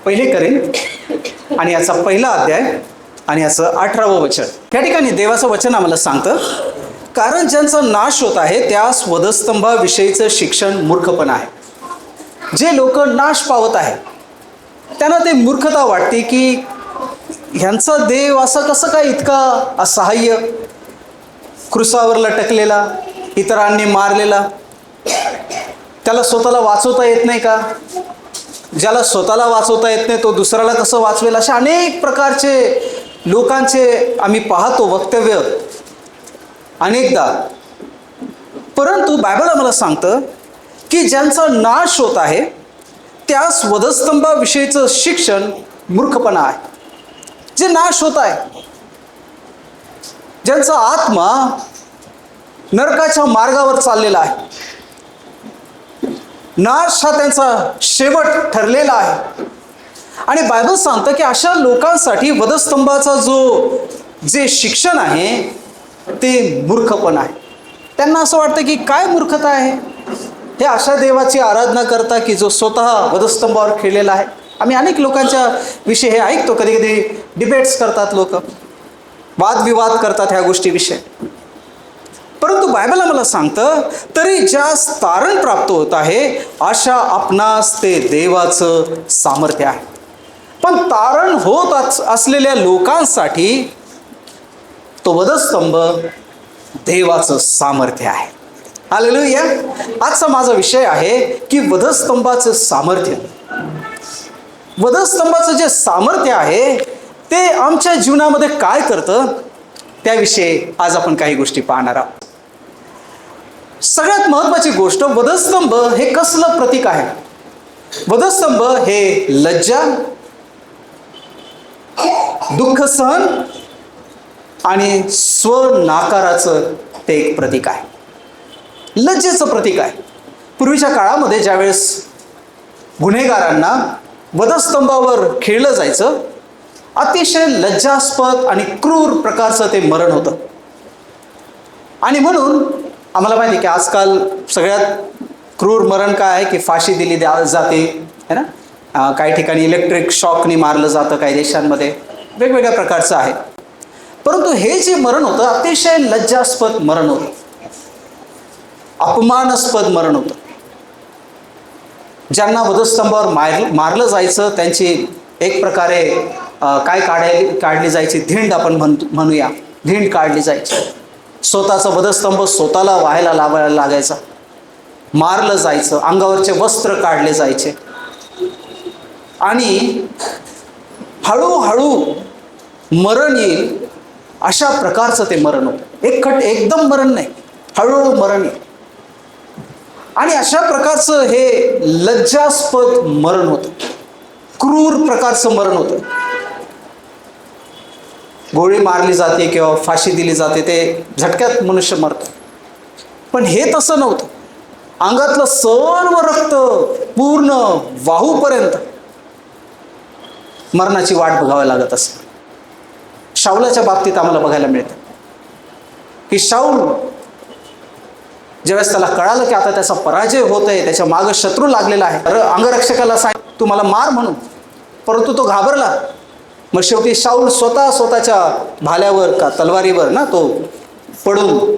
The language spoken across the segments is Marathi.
पहिले करेन आणि याचा पहिला अध्याय आणि याचं 18वं वचन. त्या ठिकाणी देवाचं वचन आम्हाला सांगतं, कारण ज्यांचा नाश होत आहे त्यास वधस्तंभाविषयीचं शिक्षण मूर्खपणा आहे. जे लोक नाश पावत आहे त्यांना ते मूर्खता वाटते की ह्यांचा देव असं कसं काय इतका असहाय्य, क्रुसावर लटकलेला, इतरांनी मारलेला, त्याला स्वतःला वाचवता येत नाही का? ज्याला स्वतःला वाचवता येत नाही तो दुसऱ्याला कसं वाचवेल? अशा अनेक प्रकारचे लोकांचे आम्ही पाहतो वक्तव्य अनेकदा. परंतु बायबल आम्हाला सांगतं की ज्यांचा नाश होत आहे त्यास वधस्तंभाविषयीचं शिक्षण मूर्खपणा आहे. जे नाश होत आहे, ज्यांचा आत्मा नरकाच्या मार्गावर चाललेला आहे, नाश हा त्यांचा शेवट ठरलेला आहे. आणि बायबल सांगतं की अशा लोकांसाठी वधस्तंभाचा जे शिक्षण आहे ते मूर्खपणा आहे. त्यांना असं वाटतं की काय मूर्खता आहे, हे अशा देवाची आराधना करता की जो स्वतः वधस्तंभावर खेळलेला आहे. आम्ही अनेक लोकांच्या विषयी हे ऐकतो, कधी कधी डिबेट्स करतात लोक, वादविवाद करतात ह्या गोष्टीविषयी. परंतु बायबल आम्हाला सांगतं तरी ज्यास तारण प्राप्त होत आहे अशा आपणास ते देवाचं सामर्थ्य आहे. पण तारण होत असलेल्या लोकांसाठी तो वधस्तंभ देवाचं सामर्थ्य आहे. हालेलुया. आजचा माझा विषय आहे की वधस्तंभाचं सामर्थ्य. वधस्तंभाचं जे सामर्थ्य आहे ते आमच्या जीवनामध्ये काय करतं त्याविषयी आज आपण काही गोष्टी पाहणार आहोत. सगळ्यात महत्त्वाची गोष्ट, वधस्तंभ हे कसलं प्रतीक आहे? वधस्तंभ हे लज्जा, दुःख सहन आणि स्वनाकाराचं ते एक प्रतीक आहे. लज्जेचं प्रतीक आहे. पूर्वीच्या काळामध्ये ज्यावेळेस गुन्हेगारांना वधस्तंभावर खेळलं जायचं, अतिशय लज्जास्पद आणि क्रूर प्रकारचं ते मरण होतं. आणि म्हणून आम्हाला माहिती आहे की आजकाल सगळ्यात क्रूर मरण काय आहे की फाशी दिली जाते, है ना. काही ठिकाणी इलेक्ट्रिक शॉकनी मारलं जातं, काही देशांमध्ये वेगवेगळ्या प्रकारचं आहे. परंतु हे जे मरण होतं अतिशय लज्जास्पद मरण होतं, अपमानास्पद मरण होतं. ज्यांना वधस्तंभावर मारलं जायचं त्यांची एक प्रकारे काढली जायची धिंड, आपण म्हणूया धिंड काढली जायची. स्वतःचा वधस्तंभ स्वतःला व्हायला लावायला लागायचा, मारलं जायचं, अंगावरचे वस्त्र काढले जायचे आणि हळूहळू मरण येईल अशा प्रकारचं ते मरण होतं. एकदम मरण नाही, हळूहळू मरण येईल. आणि अशा प्रकारचं हे लज्जास्पद मरण होतं, क्रूर प्रकारचं मरण होतं. गोळी मारली जाते किंवा फाशी दिली जाते, ते झटक्यात मनुष्य मरतो. पण हे तसं नव्हतं. अंगातलं सर्व रक्त पूर्ण वाहूपर्यंत मरणाची वाट बघावी लागत असते. शाऊलाच्या बाबतीत आम्हाला बघायला मिळतं की शाऊल ज्यावेळेस त्याला कळालं की आता त्याचा पराजय होत आहे, त्याच्या मागं शत्रू लागलेला आहे, अंगरक्षकाला सांग तू मला मार म्हणून, परंतु तो घाबरला. मग शेवटी शाऊल स्वतःच्या भाल्यावर का तलवारीवर ना तो पडून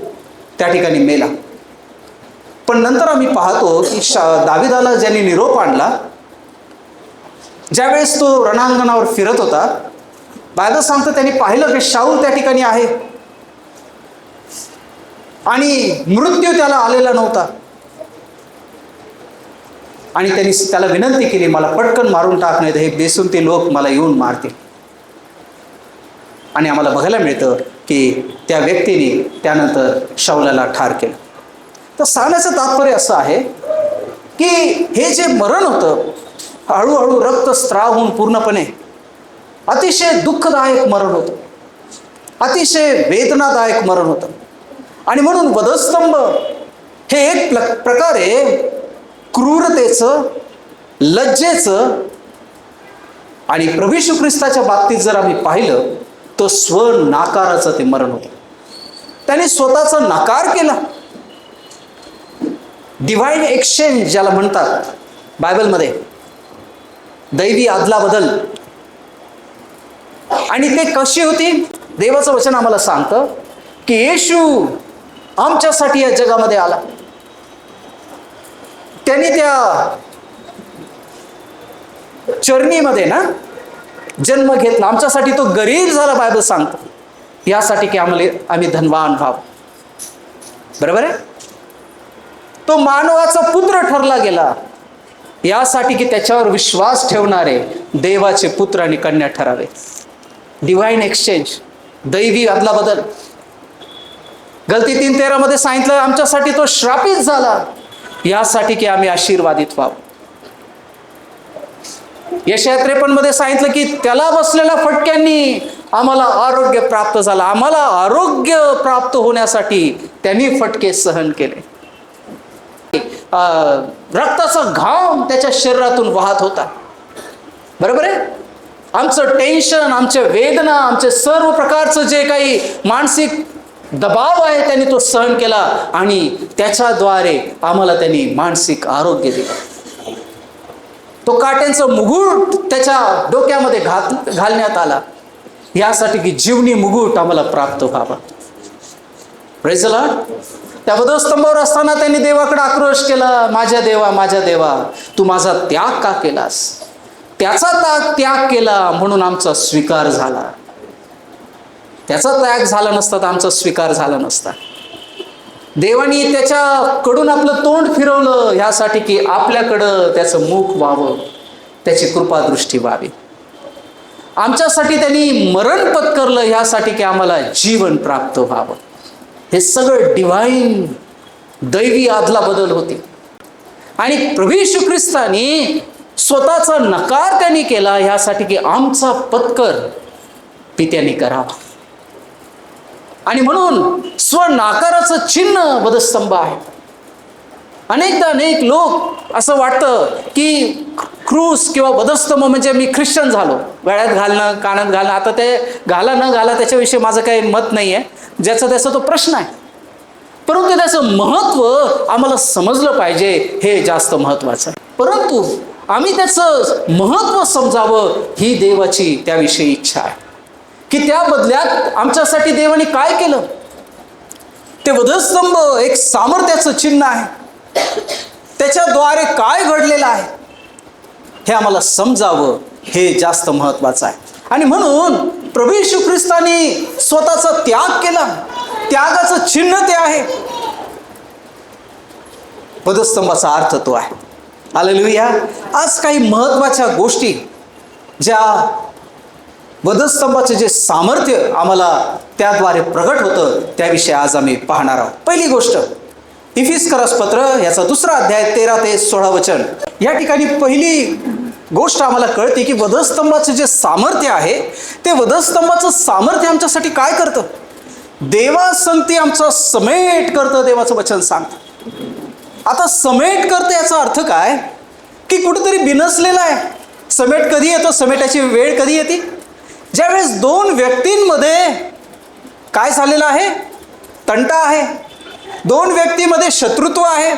त्या ठिकाणी मेला. पण नंतर आम्ही पाहतो की दाविदाला ज्यांनी निरोप आणला, ज्यावेळेस तो रणांगणावर फिरत होता, बायबल सांगतं त्यांनी पाहिलं की शाऊल त्या ठिकाणी आहे आणि मृत्यू त्याला आलेला नव्हता. आणि त्यांनी त्याला विनंती केली, मला पटकन मारून टाक, नाही तर हे बेसुरती लोक मला येऊन मारतील. आणि आम्हाला बघायला मिळतं की त्या व्यक्तीने त्यानंतर शाऊलाला ठार केलं. तर सांगण्याचं तात्पर्य असं आहे की हे जे मरण होतं हळूहळू रक्तस्राव होऊन पूर्णपणे अतिशय दुःखदायक मरण होतं, अतिशय वेदनादायक मरण होतं. आणि म्हणून वधस्तंभ हे एक प्रकारे क्रूरतेचं, लज्जेचं आणि प्रभू येशू ख्रिस्ताच्या बाबतीत जर आम्ही पाहिलं तर स्वनाकाराचं ते मरण होतं. त्याने स्वतःचा नकार केला. डिव्हाइन एक्सचेंज ज्याला म्हणतात बायबलमध्ये, दैवी अदलाबदल. आणि ते कशी होती? देवाचं वचन आम्हाला सांगतं की येशू आमच्यासाठी या जगामध्ये आला. त्यांनी त्या चरणीमध्ये ना जन्म घेतला. आमच्यासाठी तो गरीब झाला, बायबल सांगतो, यासाठी की आम्ही धनवान व्हावं. बरोबर आहे? तो मानवाचा पुत्र ठरला गेला यासाठी की त्याच्यावर विश्वास ठेवणारे देवाचे पुत्र आणि कन्या ठरावे. डिव्हाइन एक्सचेंज, दैवी अदलाबदल. गलती 3:13 मध्ये सांगितलं आमच्यासाठी तो श्रापित झाला यासाठी की आम्ही आशीर्वादित व्हावं. यशाया 53 मध्ये सांगितलं की त्याला बसलेल्या फटक्यांनी आम्हाला आरोग्य प्राप्त झालं. आम्हाला आरोग्य प्राप्त होण्यासाठी त्यांनी फटके सहन केले. रक्ताचा घाम त्याच्या शरीरातून वाहत होता. बरोबर आहे? आमचं टेन्शन, आमच्या वेदना, आमचे सर्व प्रकारचं जे काही मानसिक दबाव आहे त्यांनी तो सहन केला आणि त्याच्याद्वारे आम्हाला त्यांनी मानसिक आरोग्य दिलं. तो काट्यांचं मुकुट त्याच्या डोक्यामध्ये घालण्यात आला यासाठी की जीवनी मुकुट आम्हाला प्राप्त व्हावा. Praise the Lord. त्या वधस्तंभावर असताना त्यांनी देवाकडे आक्रोश केला, माझ्या देवा, माझ्या देवा, तू माझा त्याग का केलास? त्याचा त्याग केला म्हणून आमचा स्वीकार झाला. त्याचा त्याग झाला नसता तर आमचा स्वीकार झाला नसता. देवानी त्याच्याकडून आपलं तोंड फिरवलं यासाठी की आपल्याकडं त्याचं मुख व्हावं, त्याची कृपादृष्टी व्हावी. आमच्यासाठी त्यांनी मरण पत्करलं यासाठी की आम्हाला जीवन प्राप्त व्हावं. हे सगळं डिव्हाइन दैवी अदलाबदल होती. आणि प्रभू येशू ख्रिस्तानी स्वतःचा नकार त्यांनी केला यासाठी की आमचा पत्कर पित्याने करावा. आणि म्हणून स्वनाकाराचं चिन्ह वधस्तंभ आहे. अनेकदा अनेक लोक असं वाटतं की क्रूस किंवा वधस्तंभ म्हणजे मी ख्रिश्चन झालो, गळ्यात घालणं, कानात घालणं. आता ते घाला न घाला त्याच्याविषयी माझं काही मत नाही आहे, ज्याचा त्याचा तो प्रश्न आहे. परंतु त्याचं महत्त्व आम्हाला समजलं पाहिजे, हे जास्त महत्त्वाचं आहे. परंतु आम्ही त्याचं महत्त्व समजावं ही देवाची त्याविषयी इच्छा आहे की त्या बदल्यात आमच्यासाठी देवाने काय केलं. ते वधस्तंभ एक सामर्थ्याचं चिन्ह आहे. त्याच्याद्वारे काय घडलेलं आहे हे आम्हाला समजावं, हे जास्त महत्त्वाचं आहे. आणि म्हणून प्रभू येशू ख्रिस्ताने स्वतःचा त्याग केला. त्यागाचं चिन्ह ते आहे. वधस्तंभाचा अर्थ तो आहे. हालेलुया. आज काही महत्त्वाच्या गोष्टी ज्या वधस्तंभाचे जे सामर्थ्य आम्हाला त्याद्वारे प्रगट होतं त्याविषयी आज आम्ही पाहणार आहोत. पहिली गोष्ट, इफिसकरास पत्र याचा 2 अध्याय 13 ते 16 वचन. या ठिकाणी पहिली गोष्ट आम्हाला कळते की वधस्तंभाचे जे सामर्थ्य आहे ते वधस्तंभाचं सामर्थ्य आमच्यासाठी काय करतं? देवासंगती आमचा समेट करतं, देवाचं वचन सांगतं. आता समेट करतं याचा अर्थ काय की कुठेतरी बिनसलेला आहे. समेट कधी येतो? समेटाची वेळ कधी येते? ज्यावेळेस 2 व्यक्तींमध्ये काय झालेलं आहे? तंटा आहे. 2 व्यक्तीमध्ये शत्रुत्व आहे.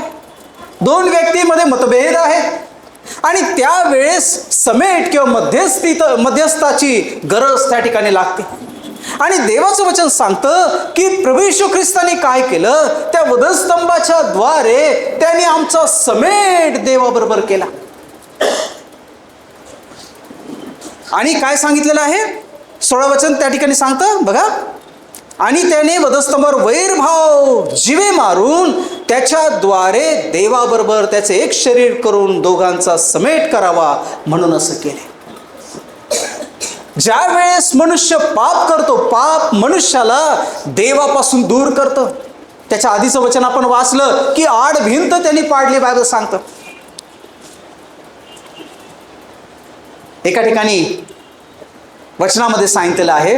2 व्यक्तीमध्ये मतभेद आहे. आणि त्यावेळेस समेट किंवा मध्यस्थाची गरज त्या ठिकाणी लागते. आणि देवाचं वचन सांगतं की प्रभू येशू ख्रिस्ताने काय केलं? त्या वधस्तंभाच्या द्वारे त्यांनी आमचा समेट देवाबरोबर केला. आणि काय सांगितलेलं आहे? 16 वचन त्या ठिकाणी सांगतं बघा. आणि त्याने वधस्तंभावर वैरभाव जिवे मारून त्याच्याद्वारे देवाबरोबर त्याचे एक शरीर करून दोघांचा समेट करावा म्हणून असं केले. ज्या वेळेस मनुष्य पाप करतो, पाप मनुष्याला देवापासून दूर करतं. त्याच्या आधीचं वचन आपण वाचलं की आड भिंत त्यांनी पाडली, बायबल सांगतं. एका ठिकाणी वचनामध्ये सांगितलेलं आहे,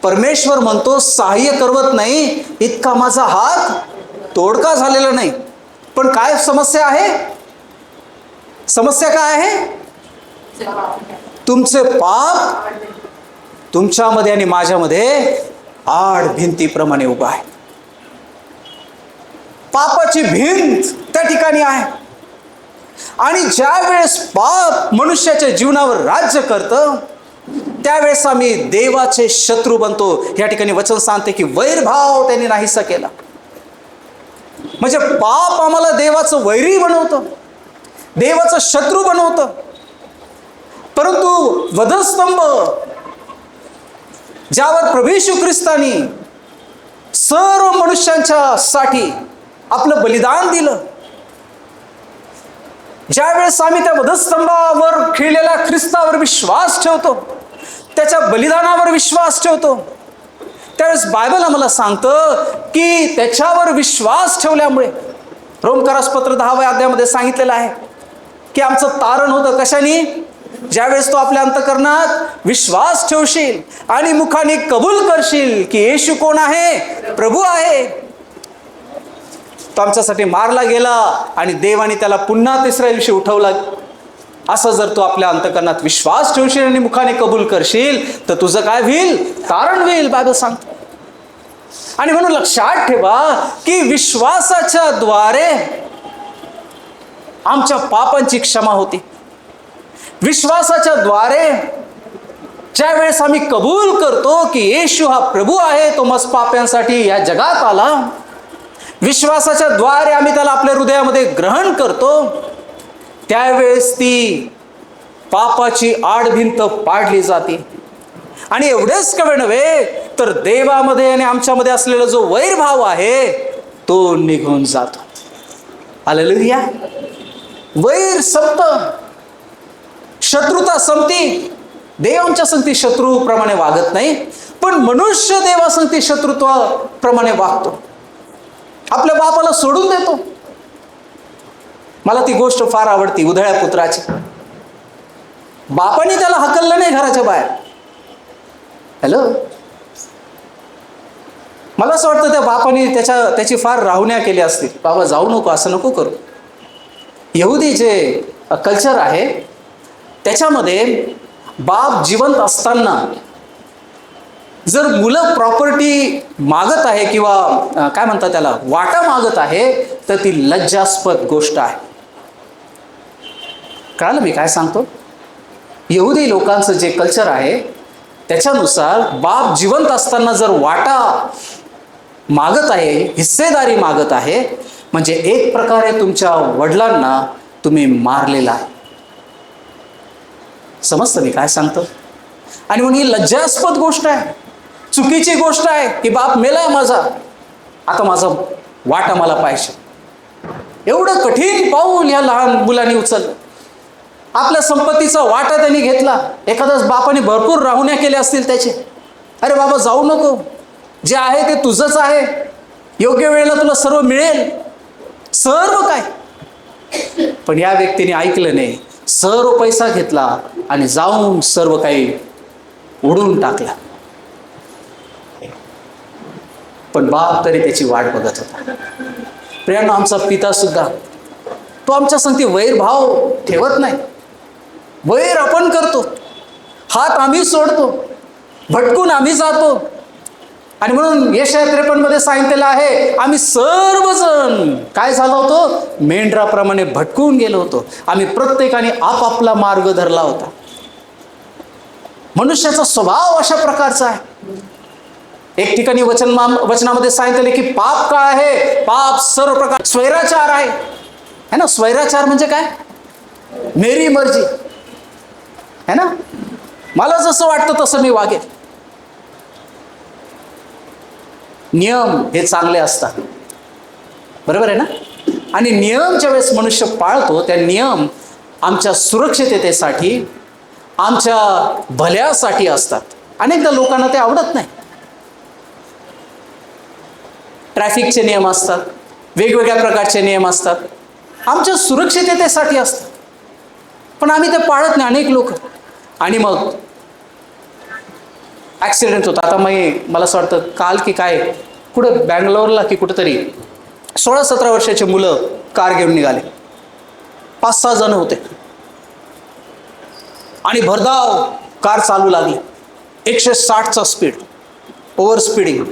परमेश्वर म्हणतो सहाय्य करवत नाही इतका माझा हात तोडका झालेला नाही. पण काय समस्या आहे? समस्या काय आहे? तुमचे पाप तुमच्यामध्ये आणि माझ्यामध्ये आड भिंतीप्रमाणे उभा आहे. पापाची भिंत त्या ठिकाणी आहे. आणि ज्या वेळेस पाप मनुष्याच्या जीवनावर राज्य करतं त्यावेळेस आम्ही देवाचे शत्रू बनतो. या ठिकाणी वचन सांगते की वैरभाव त्यांनी नाहीसा केला. म्हणजे पाप आम्हाला देवाचं वैरी बनवतं, देवाचं शत्रू बनवतं. परंतु वधस्तंभ ज्यावर प्रभू येशू ख्रिस्तानी सर्व मनुष्यांच्या साठी आपलं बलिदान दिलं, ज्यावेळेस आम्ही त्या वधस्तंभावर खिळलेल्या ख्रिस्तावर विश्वास ठेवतो, त्याच्या बलिदानावर विश्वास ठेवतो, त्यावेळेस बायबल आम्हाला सांगतं की त्याच्यावर विश्वास ठेवल्यामुळे रोमकरास पत्र 10व्या अध्यायामध्ये सांगितलेलं आहे की आमचं तारण होतं कशाने? ज्यावेळेस तो आपल्या अंतःकरणात विश्वास ठेवशील आणि मुखाने कबूल करशील की येशू कोण आहे? प्रभू आहे. तो आमच्यासाठी मारला गेला आणि देवाने त्याला पुन्हा तिसऱ्या दिवशी उठवला. असं जर तू आपल्या अंतःकरणात विश्वास ठेवशील आणि मुखाने कबूल करशील तर तुझं काय होईल? तारण होईल, बायबल सांगतो. आणि म्हणून लक्षात ठेवा की विश्वासाच्या द्वारे आमच्या पापांची क्षमा होती. विश्वासाच्या द्वारे ज्या वेळेस आम्ही कबूल करतो की येशू हा प्रभू आहे, तो मस्त पाप्यांसाठी या जगात आला, विश्वासाच्या द्वारे आम्ही त्याला आपल्या हृदयामध्ये ग्रहण करतो, त्यावेळेस ती पापाची आडभिंत पाडली जाते. आणि एवढेच कवे नव्हे तर देवामध्ये आणि आमच्यामध्ये असलेला जो वैरभाव आहे तो निघून जातो. हालेलुया. वैर संपतं, शत्रुता संपती. देव आमच्या संगती शत्रूप्रमाणे वागत नाही, पण मनुष्य देवासंगती शत्रुत्वाप्रमाणे वागतो, आपल्या बापाला सोडून देतो. मला ती गोष्ट फार आवडती उधळ्या पुत्राची. बापाने त्याला हकललं नाही घराच्या बाहेर. हॅलो, मला असं वाटतं त्या बापाने त्याची फार राहुण्या केल्या असतील. बाबा जाऊ नको, असं नको करू. यहुदी जे कल्चर आहे त्याच्यामध्ये बाप जिवंत असताना जर मुलं प्रॉपर्टी मागत आहे किंवा काय म्हणतात त्याला वाटा मागत आहे तर ती लज्जास्पद गोष्ट आहे. कळालं मी काय सांगतो? यहुदी लोकांचं जे कल्चर आहे त्याच्यानुसार बाप जिवंत असताना जर वाटा मागत आहे, हिस्सेदारी मागत आहे, म्हणजे एक प्रकारे तुमच्या वडिलांना तुम्ही मारलेला आहे. समजतं मी काय सांगतो? आणि म्हणून ही लज्जास्पद गोष्ट आहे, चुकीची गोष्ट आहे की बाप मेलाय माझा, आता माझा वाटा मला पाहिजे. एवढं कठीण पाऊल या लहान मुलांनी उचललं. आपल्या संपत्तीचा वाटा त्यांनी घेतला. एखाद्याच बापाने भरपूर राहुण्या केल्या असतील त्याचे. अरे बाबा जाऊ नको, जे आहे ते तुझंच आहे, योग्य वेळेला तुला सर्व मिळेल, सर्व काय. पण या व्यक्तीने ऐकलं नाही, सर्व पैसा घेतला आणि जाऊन सर्व काही उडून टाकला. पण बाप तरी त्याची वाट बघत होता. प्रियांनो, आमचा पिता सुद्धा तो आमच्या संगती वैरभाव ठेवत नाही. वैर आपण करतो, हात आम्ही सोडतो, भटकून आम्ही जातो. आणि म्हणून यशाया 53 मध्ये सांगितलेलं आहे, आम्ही सर्वजण काय झालो होतो? मेंढराप्रमाणे भटकून गेलो होतो. आम्ही प्रत्येकाने आपापला मार्ग धरला होता. मनुष्याचा स्वभाव अशा प्रकारचा आहे. एक ठिकाणी वचनामध्ये सांगितले की पाप काय आहे? पाप सर्व प्रकार स्वैराचार आहे ना. स्वैराचार म्हणजे काय? मेरी मर्जी है ना. मला जसं वाटतं तसं मी वागेन. नियम हे चांगले असतात, बरोबर आहे ना. आणि नियम ज्या वेळेस मनुष्य पाळतो, त्या नियम आमच्या सुरक्षिततेसाठी, आमच्या भल्यासाठी असतात. अनेकदा लोकांना ते आवडत नाही. ट्रॅफिकचे नियम असतात, वेगवेगळ्या प्रकारचे नियम असतात, आमच्या सुरक्षिततेसाठी असतात, पण आम्ही ते पाळत नाही अनेक लोक. आणि मग ॲक्सिडेंट होता. आता मला असं वाटतं काल की काय कुठं बँगलोरला की कुठंतरी 16-17 वर्षाचे मुलं कार घेऊन निघाले. 5-6 जण होते आणि भरधाव कार चालू लागली. 160चा स्पीड, ओव्हर स्पीडिंग,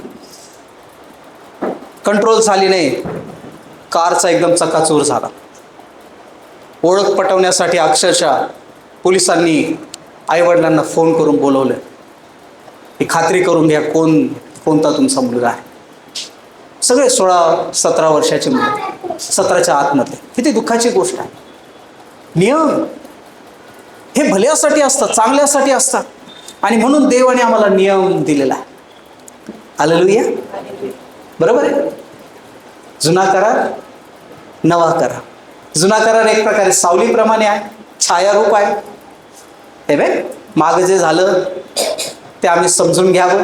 कंट्रोल झाली नाही, कारचा एकदम चकाचूर झाला. ओळख पटवण्यासाठी अक्षरशः पोलिसांनी आईवडिलांना फोन करून बोलवलं, ही खात्री करून घ्या कोणता तुमचा मुलगा आहे. सगळे 16-17 वर्षाचे मुलं, 17च्या आतमध्ये. किती दुःखाची गोष्ट आहे. नियम हे भल्यासाठी असतात, चांगल्यासाठी असतात, आणि म्हणून देवाने आम्हाला नियम दिलेला आहे. हालेलुया. बरोबर आहे. जुना करार, नवा करार. जुना करार एक प्रकारे सावलीप्रमाणे आहे, छायारूप आहे. हे बघ, मागं जे झालं ते आम्ही समजून घ्यावं.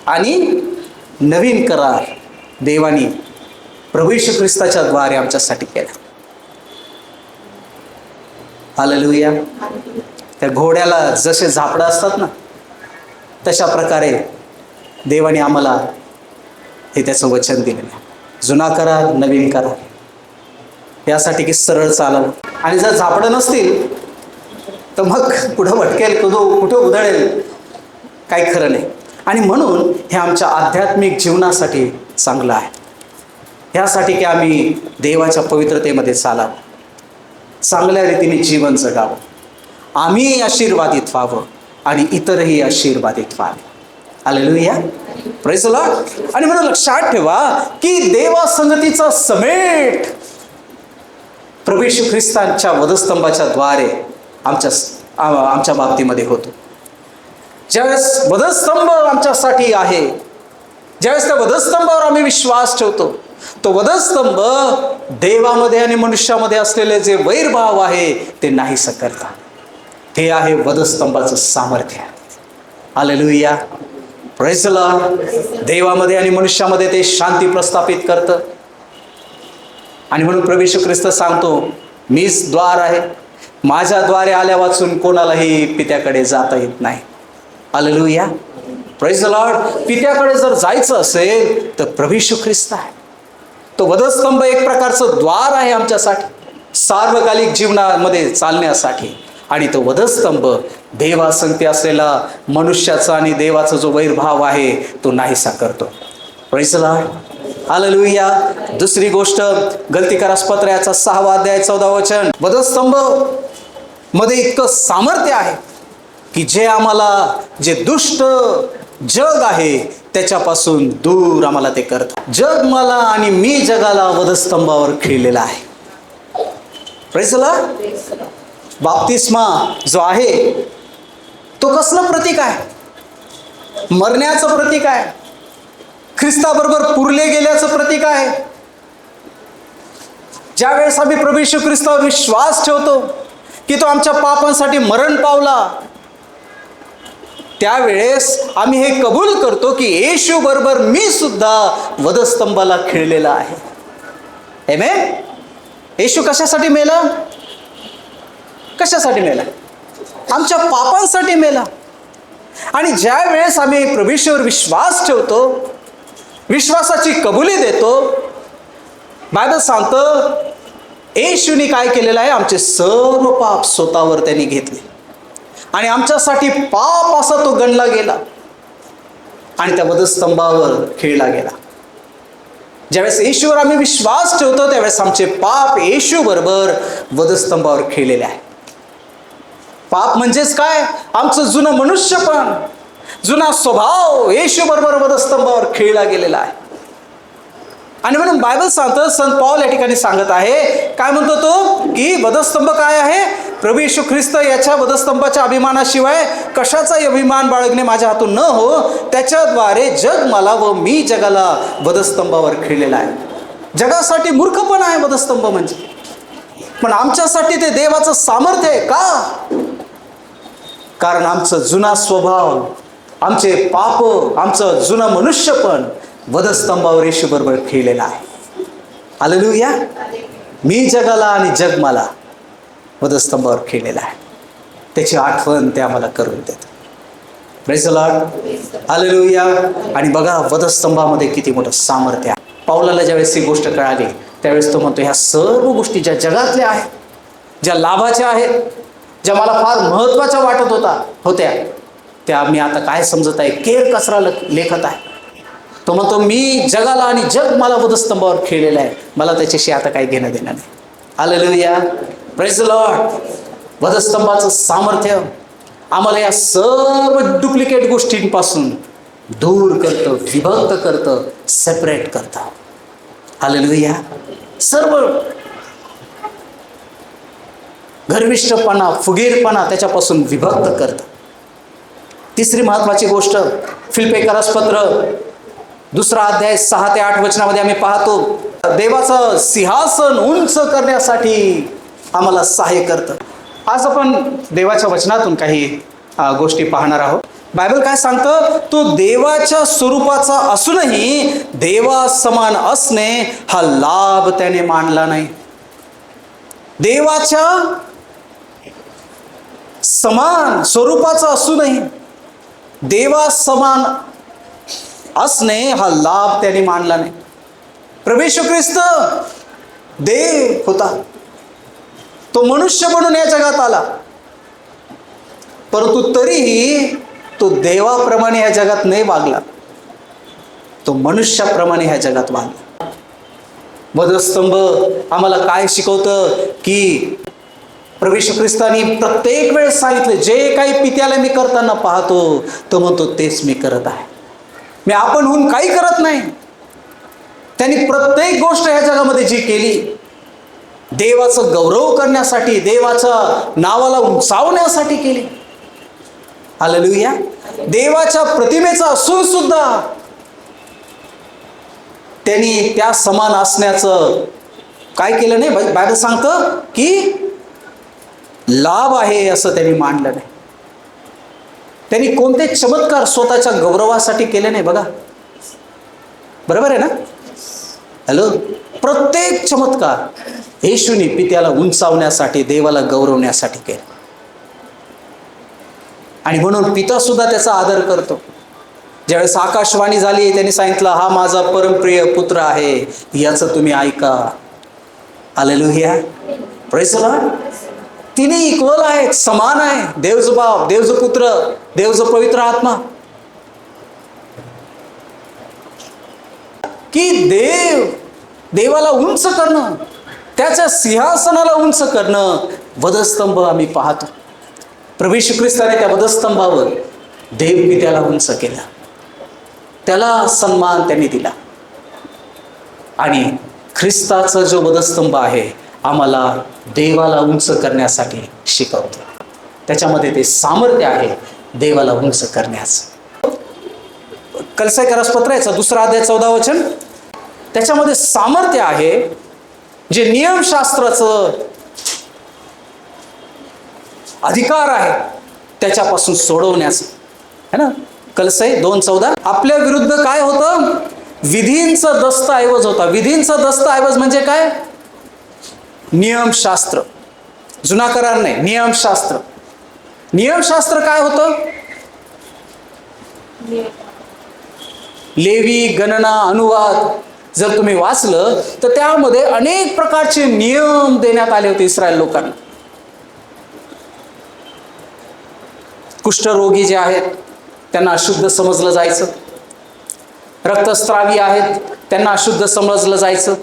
आणि नवीन करार देवाने प्रभू येशू ख्रिस्ताच्या द्वारे आमच्यासाठी केला. हालेलुया. त्या घोड्याला जसे झापडं असतात ना, तशा प्रकारे देवाने आम्हाला हे त्याचं वचन दिलेलं आहे. जुना करार, नवीन करार, यासाठी की सरळ चालावं. आणि जर झापडं नसतील तर मग कुठं भटकेल, कुठं उधळेल, काही खरं नाही. आणि म्हणून हे आमच्या आध्यात्मिक जीवनासाठी चांगलं आहे. ह्यासाठी की आम्ही देवाच्या पवित्रतेमध्ये चालावं, चांगल्या रीतीने जीवन जगावं, आम्ही आशीर्वादित व्हावं आणि इतरही आशीर्वादित व्हावे. हालेलुया. Praise the Lord. आणि म्हणून लक्षात ठेवा की देवासंगतीचा समेट प्रभू येशू ख्रिस्तांच्या वधस्तंभाच्या द्वारे आमच्या बाबतीमध्ये होतो. ज्यावेळेस वधस्तंभ आमच्यासाठी आहे, ज्यावेळेस त्या वधस्तंभावर आम्ही विश्वास ठेवतो, तो वधस्तंभ देवामध्ये आणि मनुष्यामध्ये असलेले जे वैरभाव आहे ते नाहीसं करतात. हे आहे वधस्तंभाचं सामर्थ्य. हालेलुया. Praise the lord. देवामध्ये आणि मनुष्यामध्ये ते शांती प्रस्थापित करतं. आणि म्हणून प्रभू येशू ख्रिस्त सांगतो, मीच द्वार आहे, माझ्या द्वारे आल्या वाचून कोणालाही पित्याकडे जाता येत नाही. हालेलुया. Praise the lord. पित्याकडे जर जायचं असेल तर प्रभू येशू ख्रिस्त आहे. तो वधस्तंभ एक प्रकारचं द्वार आहे आमच्यासाठी, सार्वकालिक जीवनामध्ये चालण्यासाठी. आणि तो वधस्तंभ देवासंगती असलेला मनुष्याचा आणि देवाचा जो वैरभाव आहे तो नाहीसा करतो. Praise the Lord. हालेलुया. दुसरी गोष्ट, गलतीकारास पत्राचा 6 अध्याय 14 वचन. वधस्तंभ मध्ये इतकं सामर्थ्य आहे की जे आम्हाला, जे दुष्ट जग आहे त्याच्यापासून दूर आम्हाला ते करतात. जग मला आणि मी जगाला वधस्तंभावर खिळलेला आहे. Praise the Lord. बाप्तिस्मा जो आहे तो कसलं प्रतीक आहे? मरण्याचं प्रतीक आहे, ख्रिस्ताबरोबर पुरले गेल्याचं प्रतीक आहे. ज्यावेळेस आम्ही प्रभू येशू ख्रिस्तावर विश्वास ठेवतो की तो आमच्या पापांसाठी मरण पावला, त्यावेळेस आम्ही हे कबूल करतो की येशू बरोबर मी सुद्धा वधस्तंभाला खिळलेला आहे. आमेन. येशू कशासाठी मेला? कशासाठी मेला? आमच्या पापांसाठी मेला. आणि ज्या वेळेस आम्ही प्रभू येशूवर विश्वास ठेवतो, विश्वासाची कबुली देतो, बायबल सांगतं येशूने काय केलेलं आहे, आमचे सर्व पाप स्वतःवर त्यांनी घेतले आणि आमच्यासाठी पाप असा तो गणला गेला आणि त्या वधस्तंभावर खिळला गेला. ज्यावेळेस येशूवर आम्ही विश्वास ठेवतो त्यावेळेस आमचे पाप येशू बरोबर वधस्तंभावर खिळलेले आहे. पाप म्हणजेच काय? आमचं जुनं मनुष्यपण, जुना स्वभाव येशू बरोबर वधस्तंभावर खिळला गेलेला आहे. आणि म्हणून बायबल सांगतं, संत पौल या ठिकाणी सांगत आहे, काय म्हणतो तो, की वधस्तंभ काय आहे? प्रभू येशू ख्रिस्त याच्या वधस्तंभाच्या अभिमानाशिवाय कशाचाही अभिमान बाळगणे माझ्या हातून न हो, त्याच्याद्वारे जग मला व मी जगाला वधस्तंभावर खिळलेला आहे. जगासाठी मूर्खपण आहे वधस्तंभ म्हणजे, पण आमच्यासाठी ते देवाचं सामर्थ्य आहे. का? कारण आमचं जुना स्वभाव, आमचे पाप, आमचं जुनं मनुष्यपण वधस्तंभावर येशू बरोबर खिळलेला आहे. हालेलुया. मी जगाला आणि जग मला वधस्तंभावर खिळलेला आहे. त्याची आठवण ते आम्हाला करून देतं. Praise the Lord. हालेलुया. आणि बघा वधस्तंभामध्ये किती मोठं सामर्थ्य आहे. पौलाला ज्यावेळेस ही गोष्ट कळाली त्यावेळेस तो म्हणतो, ह्या सर्व गोष्टी ज्या जगातल्या आहेत, ज्या लाभाच्या आहेत, ज्या मला फार महत्त्वाच्या वाटत होत्या, त्या मी आता काय समजत आहे, केर कचरा लेखत आहे. तो म्हणतो, मी जगाला आणि जग मला वधस्तंभावर खिळलेलं आहे, मला त्याच्याशी आता काही घेणं देणं नाही. Hallelujah, praise the lord. वधस्तंभाचं सामर्थ्य आम्हाला या सर्व डुप्लिकेट गोष्टींपासून दूर करतं, विभक्त करतं, सेपरेट करतं. हालेलुया. सर्व गर्विष्ठपणा, फुगीरपणा त्याच्यापासून विभक्त करतं. तिसरी महत्वाची गोष्ट, फिलिप्पियरास पत्र 2 अध्याय 6 ते 8 वचनामध्ये आम्ही पाहतो, देवाचं सिंहासन उंच करण्यासाठी आम्हाला सहाय्य करतं. आज आपण देवाच्या वचनातून काही गोष्टी पाहणार आहोत. बायबल काय सांगतं, तो देवाच्या स्वरूपाचा असूनही देवा समान असणे हा लाभ त्याने मानला नाही. देवाच्या समान स्वरूपाचा असूनही देवा समान असणे हा लाभ त्याने मानला नाही. प्रभू येशू ख्रिस्त देव होता, तो मनुष्य म्हणून या जगात आला, परंतु तरीही तो देवाप्रमाणे या जगात नाही वागला, तो मनुष्याप्रमाणे ह्या जगात वागला. वधस्तंभ आम्हाला काय शिकवतं की प्रभू येशू ख्रिस्तानी प्रत्येक वेळेस सांगितलं, जे काही पित्याला मी करताना पाहतो तो म्हणतो तेच मी करत आहे, मी आपणहून काही करत नाही. त्यांनी प्रत्येक गोष्ट ह्या जगामध्ये जी केली देवाचं गौरव करण्यासाठी, देवाच्या नावाला उंचावण्यासाठी केली. हालेलुया. देवाच्या प्रतिमेचा असून सुद्धा त्यांनी त्या समान असण्याचं काय केलं नाही. बायबल सांगतं की लाभ आहे असं त्यांनी मानलं नाही. त्यांनी कोणते चमत्कार स्वतःच्या गौरवासाठी केले नाही. बघा, बरोबर आहे ना? हॅलो. प्रत्येक चमत्कार येशूने पित्याला उंचावण्यासाठी, देवाला गौरवण्यासाठी केला. आणि म्हणून पिता सुद्धा त्याचा आदर करतो. ज्यावेळेस आकाशवाणी झाली, त्यांनी सांगितलं, हा माझा परमप्रिय पुत्र आहे, याचं तुम्ही ऐका. Hallelujah, praise the Lord. तिन्ही इक्वल आहेत, समान आहे. देवचं बाप, देवचं पुत्र, देवचं पवित्र आत्मा. की देवाला उंच करणं, त्याच्या सिंहासनाला उंच करणं, वधस्तंभ आम्ही पाहतो. प्रभू येशू ख्रिस्ताने त्या वधस्तंभावर देवपित्याला उंच केला, त्याला सन्मान त्यांनी दिला. आणि ख्रिस्ताचा जो वधस्तंभ आहे आम्हाला देवाला उंच करण्यासाठी शिकवतो. त्याच्यामध्ये ते सामर्थ्य आहे देवाला उंच करण्याचं. कलसीकरास पत्राचा 2 अध्याय 14 वचन, त्याच्यामध्ये सामर्थ्य आहे जे नियमशास्त्राचं अधिकार आहे त्याच्यापासून सोडवण्याचं, है ना? कलसी 2:14. आपल्या विरुद्ध काय होतं? विधींचा दस्तऐवज होता. विधींचा दस्तऐवज म्हणजे काय? नियमशास्त्र. जुना करार नाही, नियमशास्त्र. नियमशास्त्र काय होतं? लेवी, गणना, अनुवाद जर तुम्ही वाचलं तर त्यामध्ये अनेक प्रकारचे नियम देण्यात आले होते इस्रायल लोकांना. कुष्ठरोगी जे आहेत त्यांना अशुद्ध समजलं जायचं, रक्तस्रावी आहेत त्यांना अशुद्ध समजलं जायचं.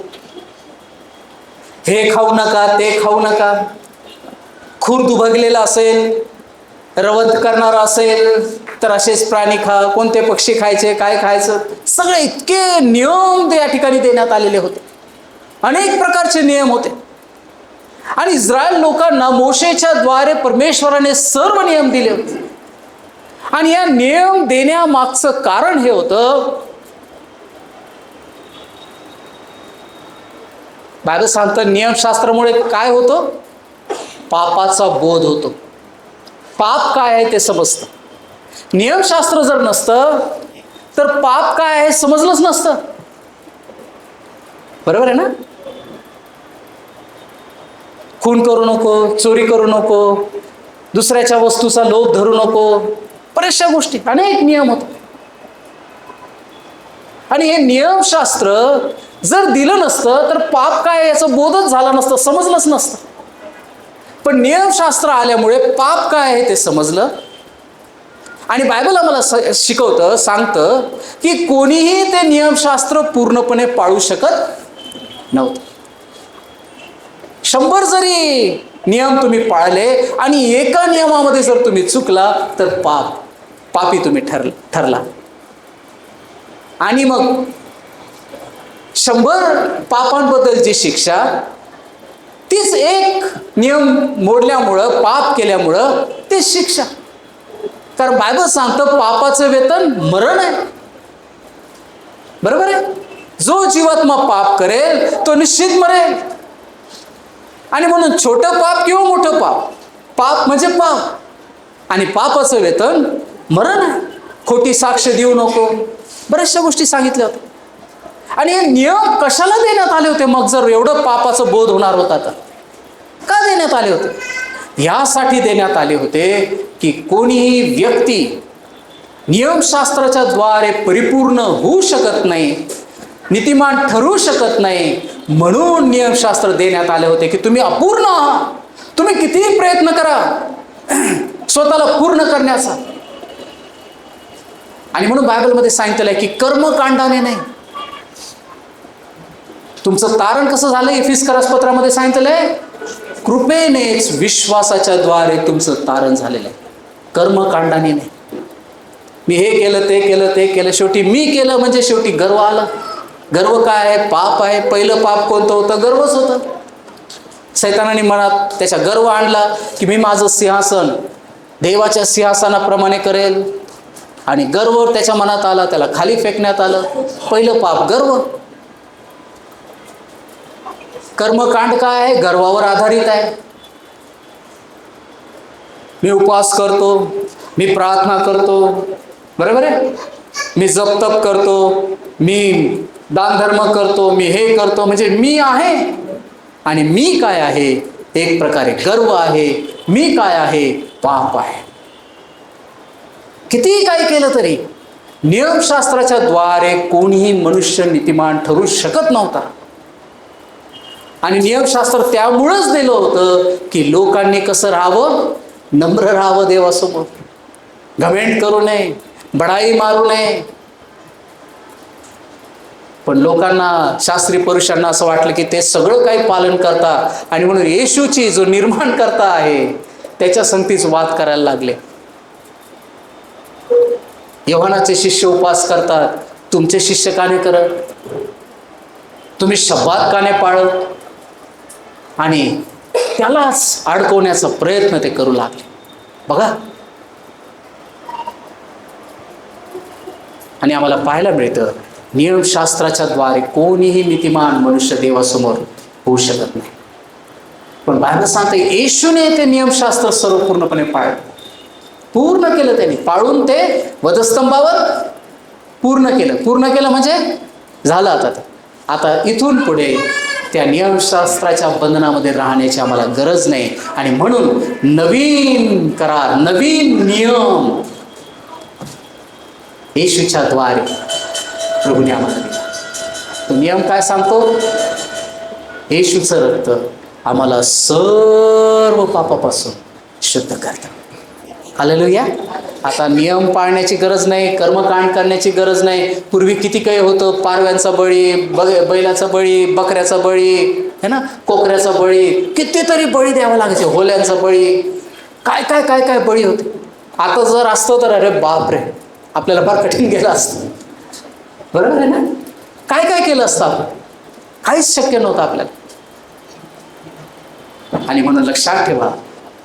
हे खाऊ नका, ते खाऊ नका. खूर दुभगलेला असेल, रवध करणारा असेल तर असेच प्राणी खा, कोणते पक्षी खायचे, काय खायचं, सगळे इतके नियम या ठिकाणी देण्यात आलेले होते. अनेक प्रकारचे नियम होते. आणि इस्रायल लोकांना मोशेच्या द्वारे परमेश्वराने सर्व नियम दिले होते. आणि या नियम देण्यामागचं कारण हे होतं, बायबल सांगतं नियमशास्त्रामुळे काय होतं? पापाचा बोध होतो. पाप काय आहे ते समजतं. नियमशास्त्र जर नसतं तर पाप काय आहे समजलंच नसतं. बरोबर आहे ना? खून करू नको, चोरी करू नको, दुसऱ्याच्या वस्तूचा लोभ धरू नको, बऱ्याचशा गोष्टी, अनेक नियम होते. आणि हे नियमशास्त्र जर दिलं नसतं तर पाप काय याचा बोधच झाला नसतं, समजलंच नसतं. पण नियमशास्त्र आल्यामुळे पाप काय आहे ते समजलं. आणि बायबल आम्हाला शिकवतं, सांगतं की कोणीही ते नियमशास्त्र पूर्णपणे पाळू शकत नव्हतं. 100 जरी नियम तुम्ही पाळले आणि एका नियमामध्ये जर तुम्ही चुकला तर पापी तुम्ही ठरला. आणि मग 100 पापांबद्दलची शिक्षा, तीच एक नियम मोडल्यामुळं, पाप केल्यामुळं ते शिक्षा. कारण बायबल सांगतं पापाचं वेतन मरण आहे. बरोबर आहे. जो जीवात्मा पाप करेल तो निश्चित मरेल. आणि म्हणून छोटं पाप किंवा मोठं पाप म्हणजे पाप, आणि पापाचं वेतन मरण आहे. खोटी साक्ष देऊ नको, बऱ्याचशा गोष्टी सांगितल्या होत्या. आणि हे नियम कशाला देण्यात आले होते मग, जर एवढं पापाचं बोध होणार होता तर? का देण्यात आले होते? यासाठी देण्यात आले होते की कोणीही व्यक्ती नियमशास्त्राच्या द्वारे परिपूर्ण होऊ शकत नाही, नीतिमान ठरू शकत नाही. म्हणून नियमशास्त्र देण्यात आले होते की तुम्ही अपूर्ण आहात. तुम्ही कितीही प्रयत्न करा स्वतःला पूर्ण करण्याचा. आणि म्हणून बायबलमध्ये सांगितलं आहे की कर्मकांडाने नाही. तुमचं तारण कसं झालं? एफिसकरासपत्रामध्ये सांगितलं आहे कृपेनेच विश्वासाच्या द्वारे तुमचं तारण झालेलं आहे, कर्मकांडाने नाही. मी हे केलं, ते केलं, ते केलं, शेवटी मी केलं म्हणजे शेवटी गर्व आला. गर्व काय आहे? पाप आहे. पहिलं पाप कोणतं होतं? गर्वच होतं. सैतानाने मनात त्याच्या गर्व आणला की मी माझं सिंहासन देवाच्या सिंहासनाप्रमाणे करेल, आणि गर्व त्याच्या मनात आला, त्याला खाली फेकण्यात आलं. पहिलं पाप गर्व. कर्मकांड काय आहे? गर्वावर आधारित आहे. मी उपवास करतो, मी प्रार्थना करतो, बरोबर आहे, मी जपतप करतो, मी दानधर्म करतो, मी हे करतो, म्हणजे मी आहे. आणि मी काय आहे? एक प्रकारे गर्व आहे. मी काय आहे? पाप आहे. कितीही काही केलं तरी नियमशास्त्राच्या द्वारे कोणीही मनुष्य नीतिमान ठरू शकत नव्हता. आणि नियमशास्त्र त्यामुळंच दिलं होतं की लोकांनी कसं राहावं? नम्र राहावं देवासमोर, घमेंड करू नये, बढाई मारू नये. पण लोकांना, शास्त्री पुरुषांना असं वाटलं की ते सगळं काही पालन करतात, आणि म्हणून येशूची जो निर्माण करता आहे त्याच्या संगतीच वाद करायला लागले. योहानाचे शिष्य उपवास करतात, तुमचे शिष्य का नाही करत? तुम्ही शब्बात का नाही पाळत? आणि त्यालाच अडकवण्याचा प्रयत्न ते करू लागले. बघा, आणि आम्हाला पाहायला मिळतं नियमशास्त्राच्या द्वारे कोणीही नीतिमान मनुष्य देवासमोर होऊ शकत नाही. पण बायबल सांगते येशूने ते नियमशास्त्र सर्व पूर्णपणे पाळलं, पूर्ण केलं. त्यांनी पाळून ते वधस्तंभावर पूर्ण केलं म्हणजे झालं. आता इथून पुढे त्या नियमशास्त्राच्या बंधनामध्ये राहण्याची आम्हाला गरज नाही. आणि म्हणून नवीन करार, नवीन नियम येशूच्या द्वारे प्रभूने आम्हाला दिला. तो नियम काय सांगतो? येशूचं रक्त आम्हाला सर्व पापापासून शुद्ध करतं. हालेलुया. आता नियम पाळण्याची गरज नाही, कर्मकांड करण्याची गरज नाही. पूर्वी किती काही होतं, पारव्यांचा बळी, बैलाचा बळी, बकऱ्याचा बळी, है ना, कोकऱ्याचा बळी, कितीतरी बळी द्यावा लागायचे, होल्यांचा बळी, काय काय काय काय बळी होते. आता जर असतं तर अरे बापरे, आपल्याला फार कठीण गेलं असतं. बरोबर आहे ना? काय काय केलं असतं आपण? काहीच शक्य नव्हतं आपल्याला. आणि म्हणून लक्षात ठेवा,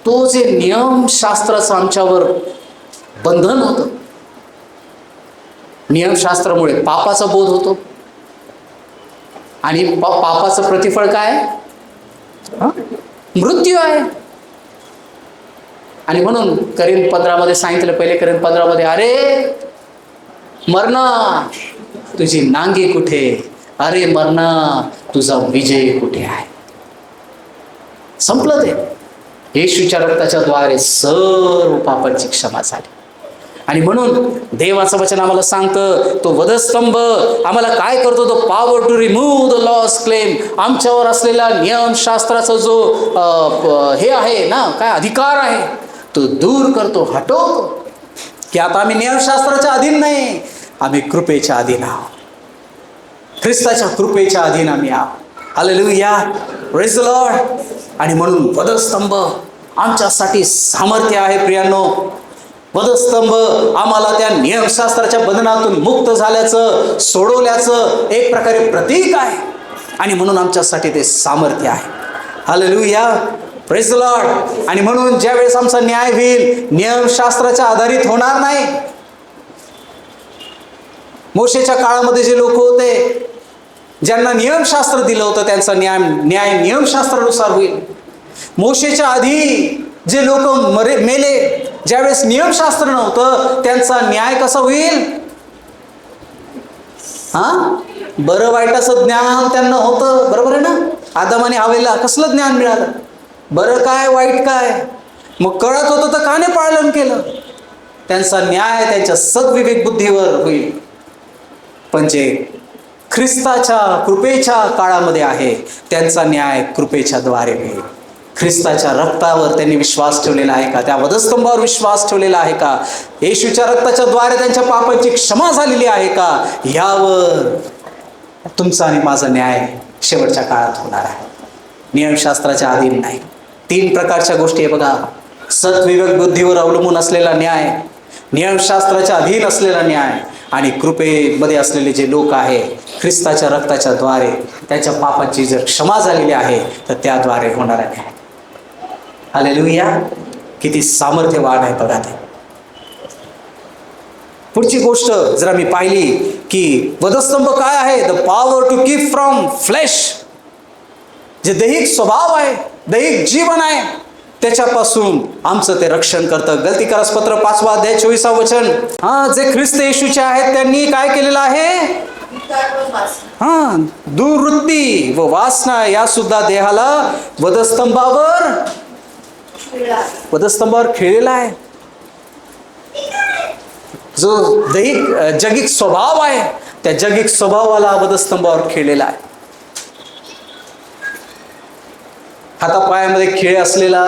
तो जे नियमशास्त्राचं आमच्यावर बंधन होतं, नियमशास्त्रामुळे पापाचा बोध होतो. आणि पापाचं प्रतिफळ काय? मृत्यू आहे. आणि म्हणून करीन 15 सांगितलं, पहिले करीन 15 अरे मरणा तुझी नांगी कुठे? अरे मरणा तुझा विजय कुठे आहे? संपलं ते. येशूच्या रक्ताच्या द्वारे सर्व पापांची क्षमा झाली. आणि म्हणून देवाचं वचन आम्हाला सांगतं, तो वधस्तंभ आम्हाला काय करतो? तो power to remove the law's claim. आमच्यावर असलेला नियमशास्त्राचा जो हे आहे ना, काय अधिकार आहे, तो दूर करतो, हटवतो. की आता आम्ही नियमशास्त्राच्या अधीन नाही, आम्ही कृपेच्या अधीन आहोत. ख्रिस्ताच्या कृपेच्या अधीन आम्ही आहोत. हालेलुया. Praise the Lord. आणि म्हणून वधस्तंभ आमच्यासाठी सामर्थ्य आहे प्रियांनो. वधस्तंभ आम्हाला त्या नियमशास्त्राच्या बंधनातून मुक्त झाल्याचं, सोडवल्याचं एक प्रकारे प्रतीक आहे. आणि म्हणून आमच्यासाठी ते सामर्थ्य आहे. Hallelujah, praise the Lord. आणि म्हणून ज्या वेळेस आमचा न्याय होईल, नियमशास्त्राच्या आधारित होणार नाही. मोशेच्या काळामध्ये जे लोक होते, ज्यांना नियमशास्त्र दिलं होतं, त्यांचा न्याय नियमशास्त्रानुसार होईल. मोशेच्या आधी जे लोक मेले, ज्यावेळेस नियमशास्त्र नव्हतं, त्यांचा न्याय कसा होईल? बरं वाईटाचं ज्ञान त्यांना होतं, बरोबर आहे ना. आदम आणि हव्वाला कसलं ज्ञान मिळालं? बरं काय वाईट काय? मग कळत होतं तर का नाही पालन केलं? त्यांचा न्याय त्यांच्या सद्विवेक बुद्धीवर होईल. पण जे ख्रिस्ताच्या कृपेच्या काळामध्ये आहे, त्यांचा न्याय कृपेच्या द्वारे होईल. ख्रिस्ताच्या रक्तावर त्यांनी विश्वास ठेवलेला आहे का? त्या वधस्तंभावर विश्वास ठेवलेला आहे का? येशूच्या रक्ताच्या द्वारे त्यांच्या पापांची क्षमा झालेली आहे का? यावर तुमचा आणि माझा न्याय शेवटच्या काळात होणार आहे, नियमशास्त्राच्या अधीन नाही. 3 प्रकारच्या गोष्टी आहे बघा. सद्विवेक बुद्धीवर अवलंबून असलेला न्याय, नियमशास्त्राच्या अधीन असलेला न्याय, आणि कृपेमध्ये असलेले जे लोक आहे, ख्रिस्ताच्या रक्ताच्या द्वारे त्याच्या पापाची जर क्षमा झालेली आहे, तर त्याद्वारे होणारा न्याय. हालेलुया, किती सामर्थ्यवान आहे बघा ते. पुढची गोष्ट जर आम्ही पाहिली की वधस्तंभ काय आहे? The power to keep from flesh. जे दैहिक स्वभाव आहे, दैहिक जीवन आहे, त्याच्यापासून आमचं ते रक्षण करतं. गलतीकारस पत्र 5वा अध्याय 24वा वचन. जे ख्रिस्त येशूचे आहेत त्यांनी काय केलेलं आहे? दुर्वृत्ती व वासना या सुद्धा देहाला वधस्तंभावर खेळलेला आहे. जो दैहिक जगिक स्वभाव आहे, त्या जगिक स्वभावाला वधस्तंभावर खेळलेला आहे. हातापायामध्ये खीळ असलेला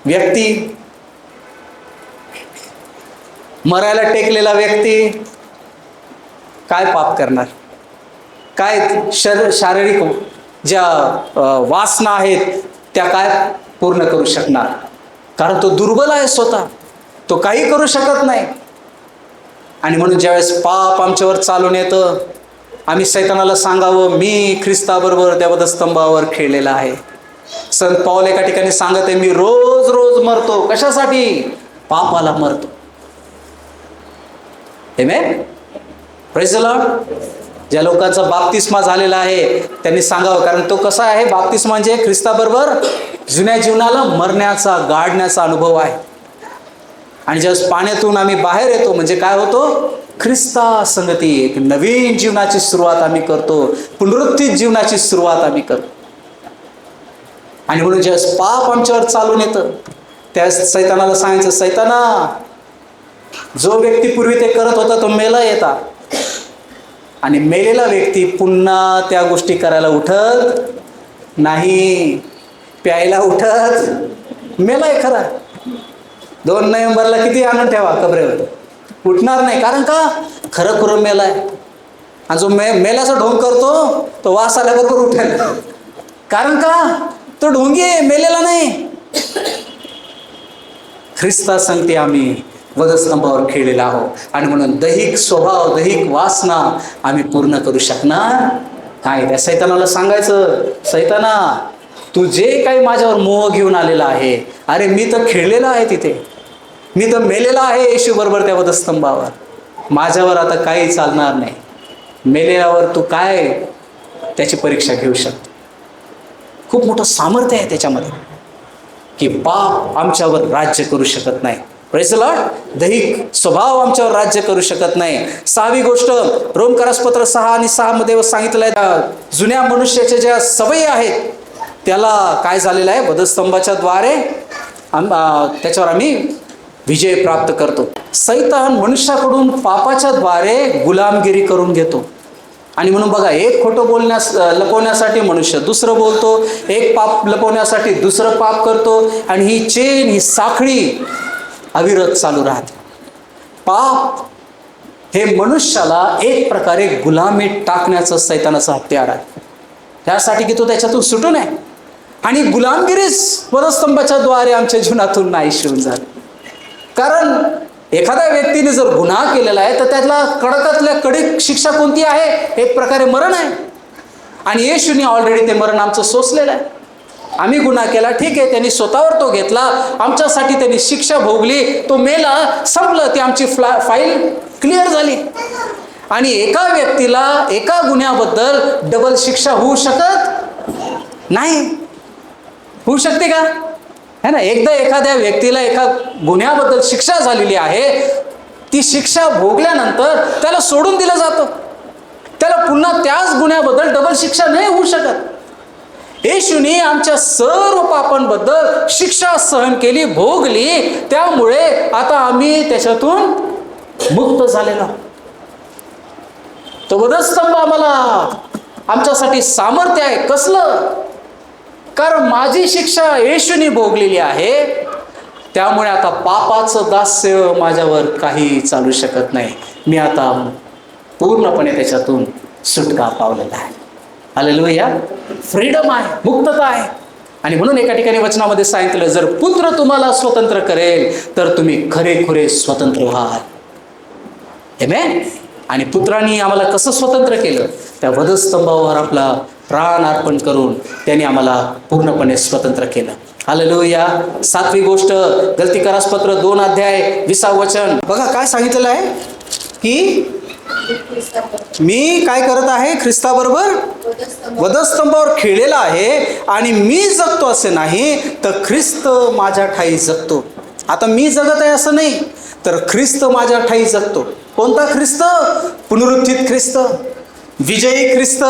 व्यक्ती, मरायला टेकलेला व्यक्ती काय पाप करणार? काय शारीरिक ज्या वासना आहेत त्या काय पूर्ण करू शकणार? कारण तो दुर्बल आहे स्वतः, तो काही करू शकत नाही. आणि म्हणून ज्यावेळेस पाप आमच्यावर चालून येतं, आम्ही सैतानाला सांगावं, मी ख्रिस्ताबरोबर त्या वधस्तंभावर खेळलेला आहे. संत पौल एका ठिकाणी सांगत आहे, मी रोज रोज मरतो. कशासाठी? पापाला मरतो. आमेन, प्रेज द लॉर्ड. ज्या लोकांचा बाप्तिस्मा झालेला आहे त्यांनी सांगावं, कारण तो कसा आहे? बाप्तिस्मा म्हणजे ख्रिस्ताबरोबर जुन्या जीवनाला मरण्याचा, गाडण्याचा अनुभव आहे. आणि ज्यावेळेस पाण्यातून आम्ही बाहेर येतो म्हणजे काय होतो? ख्रिस्ता संगती, एक नवीन जीवनाची सुरुवात आम्ही करतो, पुनरुत्थित जीवनाची सुरुवात आम्ही करतो. आणि म्हणून ज्यावेळेस पाप आमच्यावर चालून येतं, त्यावेळेस सैतानाला सांगायचं, सैताना, जो व्यक्ती पूर्वी ते करत होता तो मेला येता. आणि मेलेला व्यक्ती पुन्हा त्या गोष्टी करायला उठत नाही, प्यायला उठत, मेलाय खरा. 2 नोव्हेंबरला किती आणून ठेवा कबरेवर, उठणार नाही. कारण का? खरं खरं मेलाय. आणि जो मेल्याचा ढोंग करतो तो वास आल्याबरोबर उठेल. कारण का? तो ढोंगी मेलेला नाही. ख्रिस्ता सांगते आम्ही वधस्तंभावर खेळलेला आहोत. आणि म्हणून दैहिक स्वभाव, दैहिक वासना आम्ही पूर्ण करू शकणार नाही. त्या सैतानाला सांगायचं, सैताना, तू जे काही माझ्यावर मोह घेऊन आलेला आहे, अरे मी तर खेळलेला आहे तिथे, मी तर मेलेला आहे येशू बरोबर त्या वधस्तंभावर. माझ्यावर आता काही चालणार नाही. मेलेल्यावर तू काय त्याची परीक्षा घेऊ शकतो? खूप मोठं सामर्थ्य आहे त्याच्यामध्ये की पाप आमच्यावर राज्य करू शकत नाही. Praise the Lord. दैहिक स्वभाव आमच्यावर राज्य करू शकत नाही. 6वी गोष्ट, रोमकरास पत्र 6 आणि 6 मध्ये सांगितलं आहे, जुन्या मनुष्याच्या ज्या सवयी आहेत त्याला काय झालेलं आहे? वधस्तंभाच्या द्वारे त्याच्यावर आम्ही विजय प्राप्त करतो. सैतान मनुष्याकडून पापाच्या द्वारे गुलामगिरी करून घेतो. आणि म्हणून बघा, एक खोटं लपवण्यासाठी मनुष्य दुसरं बोलतो, एक पाप लपवण्यासाठी दुसरं पाप करतो, आणि ही चेन, ही साखळी अविरत चालू राहते. पाप हे मनुष्याला एक प्रकारे गुलामीत टाकण्याचं सैतानाचं हत्यार आहे. त्यासाठी की तो त्याच्यातून सुटू नये. आणि गुलामगिरीच वधस्तंभाच्या द्वारे आमच्या जीवनातून नाहीशी होऊन झाली. कारण एखाद्या व्यक्तीने जर गुन्हा केलेला आहे तर त्याला कडकातल्या कडक शिक्षा कोणती आहे? एक प्रकारे मरण आहे. आणि येशूने ऑलरेडी ते मरण आमचं सोसलेलं आहे. आम्ही गुन्हा केला, ठीक आहे, त्यांनी स्वतःवर तो घेतला, आमच्यासाठी त्यांनी शिक्षा भोगली, तो मेला, संपलं, ती आमची फाईल क्लिअर झाली. आणि एका व्यक्तीला एका गुन्ह्याबद्दल डबल शिक्षा होऊ शकत नाही. होऊ शकते का? है ना. एकदा एखाद्या व्यक्तीला एका गुन्ह्याबद्दल शिक्षा झालेली आहे, ती शिक्षा भोगल्यानंतर त्याला सोडून दिलं जातं. त्याला पुन्हा त्याच गुन्ह्याबद्दल डबल शिक्षा नाही होऊ शकत. येशूने आमच्या सर्व पापांबद्दल शिक्षा सहन केली, भोगली, त्यामुळे आता आम्ही त्याच्यातून मुक्त झालेलो. तो वधस्तंभ आम्हाला आमच्यासाठी सामर्थ्य आहे. कसलं? कारण माझी शिक्षा येशूने भोगलेली आहे, त्यामुळे आता पापाचं दास्य माझ्यावर काही चालू शकत नाही. मी आता पूर्णपणे त्याच्यातून सुटका पावलेला आहे. हालेलुया. फ्रीडम आहे, मुक्तता आहे. आणि म्हणून एका ठिकाणी वचनामध्ये सांगितलं, जर पुत्र तुम्हाला स्वतंत्र करेल तर तुम्ही खरेखुरे स्वतंत्र व्हाल. आमेन. आणि पुत्रांनी आम्हाला कसं स्वतंत्र केलं? त्या वधस्तंभावर आपला प्राण अर्पण करून त्यांनी आम्हाला पूर्णपणे स्वतंत्र केलं. हालेलुया. 7वी गोष्ट, गलतीकारास पत्र 2 अध्याय 20 वचन. बघा काय सांगितलेलं आहे की मी काय करत आहे? ख्रिस्ताबरोबर वधस्तंभावर खेळलेला आहे आणि मी जगतो असे नाही तर ख्रिस्त माझ्या ठाई जगतो. आता मी जगत आहे असं नाही, तर ख्रिस्त माझ्या ठाई जगतो. कोणता ख्रिस्त? पुनरुत्थित ख्रिस्त, विजयी ख्रिस्त,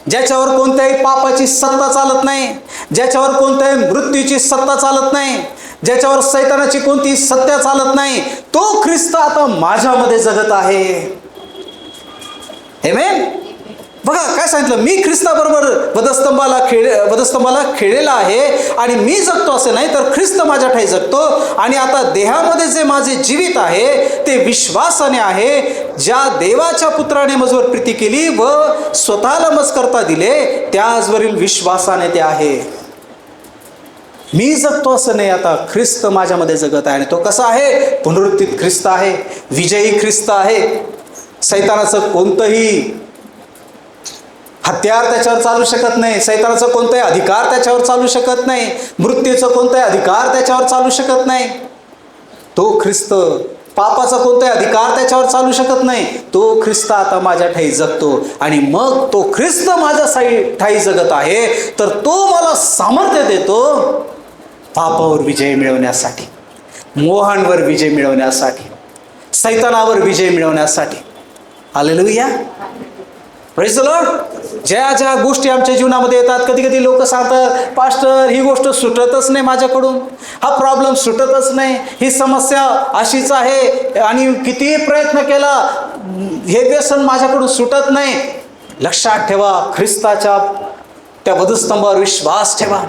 ज्याच्यावर कोणत्याही पापाची सत्ता चालत नाही, ज्याच्यावर कोणत्याही मृत्यूची सत्ता चालत नाही, ज्याच्यावर सैतानाची कोणती सत्ता चालत नाही, तो ख्रिस्त आता माझ्यामध्ये जगत आहे. आमेन. बघा काय सांगितलं, मी ख्रिस्ताबरोबर वधस्तंभाला खेळलेला आहे आणि मी जगतो असे नाही तर ख्रिस्त माझ्या ठाई जगतो. आणि आता देहामध्ये जे माझे जीवित आहे ते विश्वासाने आहे, ज्या देवाच्या पुत्राने माझ्यावर प्रीती केली व स्वतःला मज करता दिले, त्याचवरील विश्वासाने ते आहे. मी जगतो असं नाही, आता ख्रिस्त माझ्यामध्ये जगत आहे. आणि तो कसा आहे? पुनरुत्थित ख्रिस्त आहे, विजयी ख्रिस्त आहे. सैतानाचं कोणतंही हत्यार त्याच्यावर चालू शकत नाही, सैतानाचा कोणताही अधिकार त्याच्यावर चालू शकत नाही, मृत्यूचा कोणताही अधिकार त्याच्यावर चालू शकत नाही. तो ख्रिस्त, पापाचा कोणताही अधिकार त्याच्यावर चालू शकत नाही. तो ख्रिस्त आता माझ्या ठाई जगतो. आणि मग तो ख्रिस्त माझ्या ठाई जगत आहे तर तो मला सामर्थ्य देतो पापावर विजय मिळवण्यासाठी, मोहांवर विजय मिळवण्यासाठी, सैतानावर विजय मिळवण्यासाठी. हालेलुया. Praise the Lord. ज्या ज्या गोष्टी आमच्या जीवनामध्ये येतात, कधी कधी लोक सांगतात, पास्टर ही गोष्ट सुटतच नाही माझ्याकडून, हा प्रॉब्लेम सुटतच नाही, ही समस्या अशीच आहे आणि कितीही प्रयत्न केला हे व्यसन माझ्याकडून सुटत नाही. लक्षात ठेवा, ख्रिस्ताच्या त्या वधस्तंभावर विश्वास ठेवा.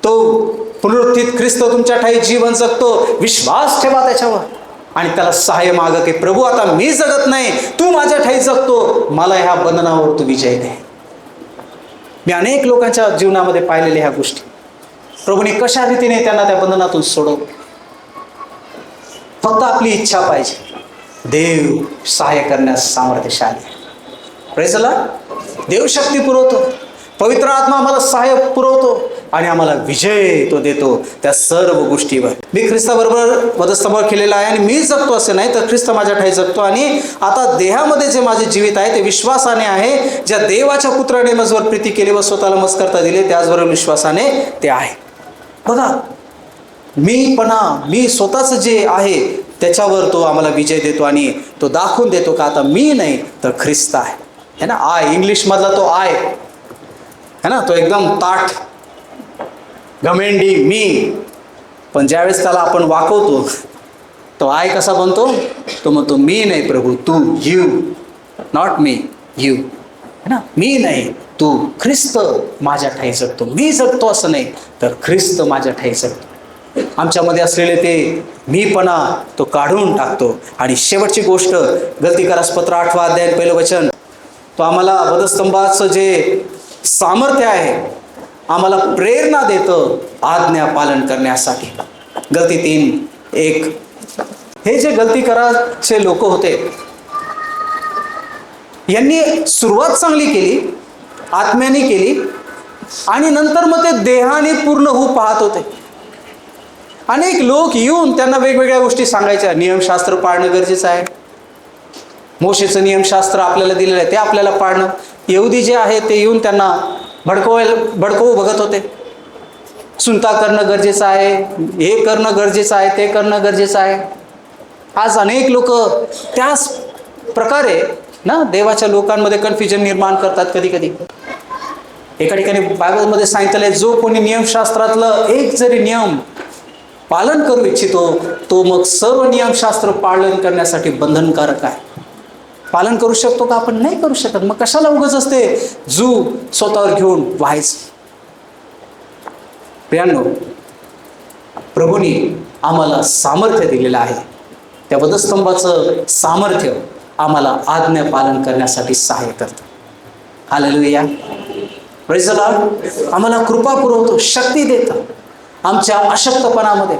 तो पुनरुत्थित ख्रिस्त तुमच्या ठाई जीवन जगतो, विश्वास ठेवा त्याच्यावर. आणि त्याला सहाय्य मागा की प्रभू आता मी जगत नाही, तू माझ्या ठाई जगतो, मला ह्या बंधनावर तू विजय दे. मी अनेक लोकांच्या जीवनामध्ये पाहिलेल्या ह्या गोष्टी, प्रभूने कशा रीतीने त्यांना त्या बंधनातून सोडवलं. फक्त आपली इच्छा पाहिजे. देव सहाय्य करण्यास सामर्थ्यशाली. Praise the lord. देव शक्ती पुरवतो, पवित्र आत्मा आम्हाला सहाय्य पुरवतो आणि आम्हाला विजय तो देतो त्या सर्व गोष्टीवर. मी ख्रिस्ताबरोबर वधस्तंभावर केलेला आहे आणि मी जगतो असे नाही तर ख्रिस्त माझ्या ठाई जगतो. आणि आता देहामध्ये जे माझे जीवित आहे ते विश्वासाने आहे, ज्या देवाच्या पुत्राने माझ्यावर प्रीती केली व स्वतःला मज करता दिले, त्याचबरोबर विश्वासाने ते आहे. बघा, मी स्वतःच जे आहे त्याच्यावर तो आम्हाला विजय देतो आणि तो दाखवून देतो का आता मी नाही तर ख्रिस्त आहे. है ना. आय, इंग्लिशमधला तो आय है ना, तो एकदम ताठ घमेंडी मी. पण ज्यावेळेस त्याला आपण वाकवतो तो आय कसा बनतो? तो म्हणतो मी नाही प्रभू, तू, यू, नॉट मी, यू. है ना. मी नाही, तू, ख्रिस्त माझ्या ठाई जगतो. मी जगतो असं नाही तर ख्रिस्त माझ्या ठाई जगतो. आमच्यामध्ये असलेले ते मीपणा तो काढून टाकतो. आणि शेवटची गोष्ट, गलतीकारास पत्र 8 अध्याय 1 वचन, तो आम्हाला वधस्तंभाचं जे सामर्थ्य आहे, आम्हाला प्रेरणा देतं आज्ञा पालन करण्यासाठी. गलती 3:1. हे जे गलती कराचे लोक होते, यांनी सुरुवात चांगली केली, आत्म्याने केली, आणि नंतर मग ते देहाने पूर्ण होऊ पाहत होते. अनेक लोक येऊन त्यांना वेगवेगळ्या गोष्टी सांगायच्या. नियमशास्त्र पाळणं गरजेचं आहे, मोशेचं नियमशास्त्र आपल्याला दिलेलं आहे ते आपल्याला पाळणं. यहुदी जे आहे ते येऊन त्यांना भडकवू बघत होते. सुनता करणं गरजेचं आहे, हे करणं गरजेचं आहे, ते करणं गरजेचं आहे. आज अनेक लोक त्याच प्रकारे ना देवाच्या लोकांमध्ये कन्फ्युजन निर्माण करतात. कधी कधी एका ठिकाणी बायबलमध्ये सांगितलं आहे, जो कोणी नियमशास्त्रातलं एक जरी नियम पालन करू इच्छितो तो मग सर्व नियमशास्त्र पालन करण्यासाठी बंधनकारक आहे. पालन करू शकतो का? आपण नाही करू शकत. मग कशाला उगाच असते जू स्वतःवर घेऊन व्हायचं. प्रियांनो, प्रभूने आम्हाला सामर्थ्य दिलेलं आहे. त्या वधस्तंभाचं सामर्थ्य आम्हाला आज्ञा पालन करण्यासाठी सहाय्य करतं. Hallelujah, praise the Lord. आम्हाला कृपा पुरवतो, शक्ती देतं. आमच्या अशक्तपणामध्ये,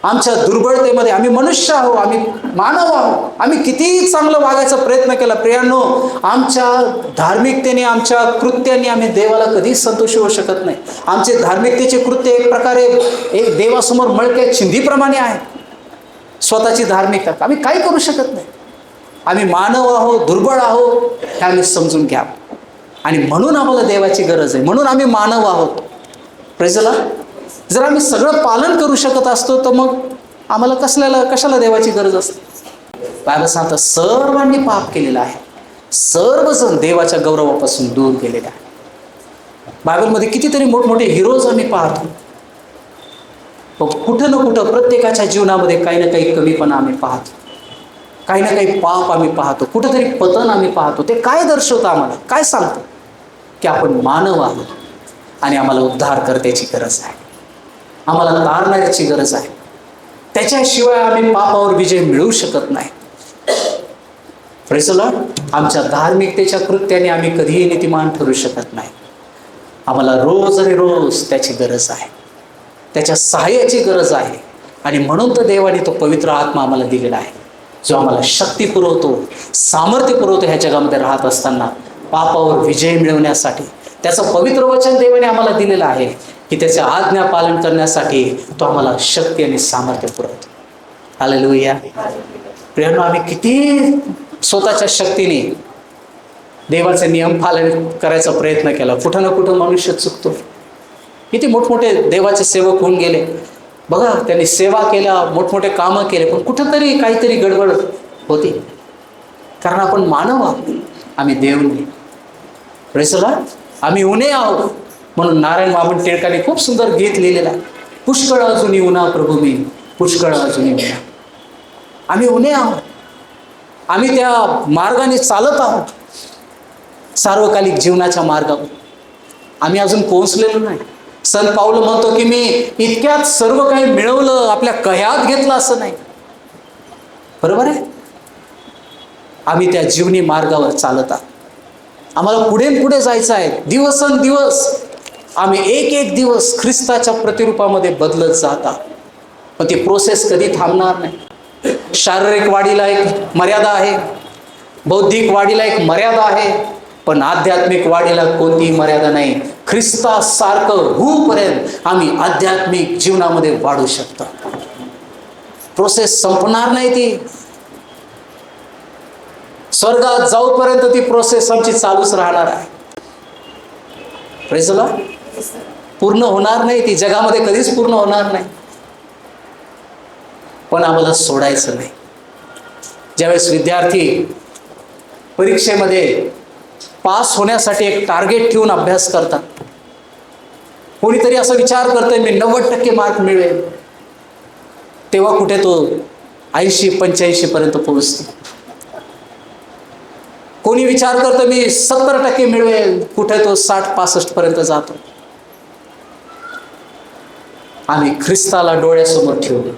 आमच्या दुर्बळतेमध्ये, आम्ही मनुष्य आहोत, आम्ही मानव आहोत, आम्ही कितीही चांगलं वागायचा प्रयत्न केला, प्रियांनो, आमच्या धार्मिकतेने, आमच्या कृत्यांनी आम्ही देवाला कधीच संतोषी होऊ शकत नाही. आमचे धार्मिकतेचे कृत्य एक प्रकारे एक देवासमोर मळक्या चिंधीप्रमाणे आहे. स्वतःची धार्मिकता आम्ही काही करू शकत नाही. आम्ही मानव आहोत, दुर्बळ आहोत, हे आम्ही समजून घ्या. आणि म्हणून आम्हाला देवाची गरज आहे, म्हणून आम्ही मानव आहोत. Praise the Lord. जर आम्ही सगळं पालन करू शकत असतो तर मग आम्हाला कशाला देवाची गरज असते? बायबल सांगतं सर्वांनी पाप केलेलं आहे, सर्वजण देवाच्या गौरवापासून दूर गेलेले आहे. बायबलमध्ये कितीतरी मोठमोठे हिरोज आम्ही पाहतो, पण कुठं ना कुठं प्रत्येकाच्या जीवनामध्ये काही ना काही कमीपणा आम्ही पाहतो, काही ना काही पाप आम्ही पाहतो, कुठंतरी पतन आम्ही पाहतो. ते काय दर्शवतं? आम्हाला काय सांगतं? की आपण मानव आहोत आणि आम्हाला उद्धारकर्त्याची गरज आहे, आम्हाला तारणाऱ्याची गरज आहे. त्याच्याशिवाय आम्ही पापावर विजय मिळवू शकत नाही. Praise the Lord. आमच्या धार्मिकतेच्या कृत्याने आम्ही कधीही नीतिमान ठरू शकत नाही. आम्हाला रोज आणि रोज त्याची गरज आहे, त्याच्या सहाय्याची गरज आहे. आणि म्हणून तर देवाने तो पवित्र आत्मा आम्हाला दिलेला आहे, जो आम्हाला शक्ती पुरवतो, सामर्थ्य पुरवतो ह्या जगामध्ये राहत असताना पापावर विजय मिळवण्यासाठी. त्याचं पवित्र वचन देवाने आम्हाला दिलेलं आहे की त्याच्या आज्ञा पालन करण्यासाठी तो आम्हाला शक्ती आणि सामर्थ्य पुरवतो. हालेलुया. प्रियांनो, आम्ही किती स्वतःच्या शक्तीने देवाचे नियम पालन करायचा प्रयत्न केला, कुठं ना कुठं मनुष्य चुकतो. किती मोठमोठे देवाचे सेवक होऊन गेले बघा, त्यांनी सेवा केल्या, मोठमोठे कामं केले, पण कुठंतरी काहीतरी गडबड होती. कारण आपण मानव आहोत, आम्ही देव नाही. Praise the Lord. आम्ही उणे आहोत. म्हणून नारायण बाबा टिळकाने खूप सुंदर गीत लिहिलेलं आहे, पुष्कळ अजून उन्हा प्रभू मी, पुष्कळ अजून उन्हा. आम्ही उणे आहोत, आम्ही त्या मार्गाने चालत आहोत, सार्वकालिक जीवनाच्या मार्गावर आम्ही अजून पोहोचलेलो नाही. संत पाऊल म्हणतो की मी इतक्यात सर्व काही मिळवलं, आपल्या कह्यात घेतलं असं नाही. बरोबर आहे. आम्ही त्या जीवनी मार्गावर चालत आहोत. आम्हाला पुढे पुढे जायचं आहे. दिवसेंदिवस आम्ही एक दिवस ख्रिस्ताच्या प्रतिरूपामध्ये बदलत जात आहोत. पण ती प्रोसेस कधी थांबणार नाही. शारीरिक वाढीला एक मर्यादा आहे, बौद्धिक वाढीला एक मर्यादा आहे, पण आध्यात्मिक वाढीला कोणतीही मर्यादा नाही. ख्रिस्तासारखं होऊपर्यंत आम्ही आध्यात्मिक जीवनामध्ये वाढू शकतो. प्रोसेस संपणार नाही. ती स्वर्गात जाऊपर्यंत ती प्रोसेस आमची चालूच राहणार आहे. Praise the Lord. पूर्ण होणार नाही, ती जगामध्ये कधीच पूर्ण होणार नाही. पण आम्हाला सोडायचं नाही. ज्यावेळेस विद्यार्थी परीक्षेमध्ये पास होण्यासाठी एक टार्गेट ठेवून अभ्यास करतात, कोणीतरी असा विचार करतोय मी 90% मार्क मिळवेल, तेव्हा कुठे तो 80-85 पर्यंत पोहोचतो. कोणी विचार करतो मी 70% मिळवेल, कुठे तो 60-65 पर्यंत जातो. आम्ही ख्रिस्ताला डोळ्यासमोर ठेवून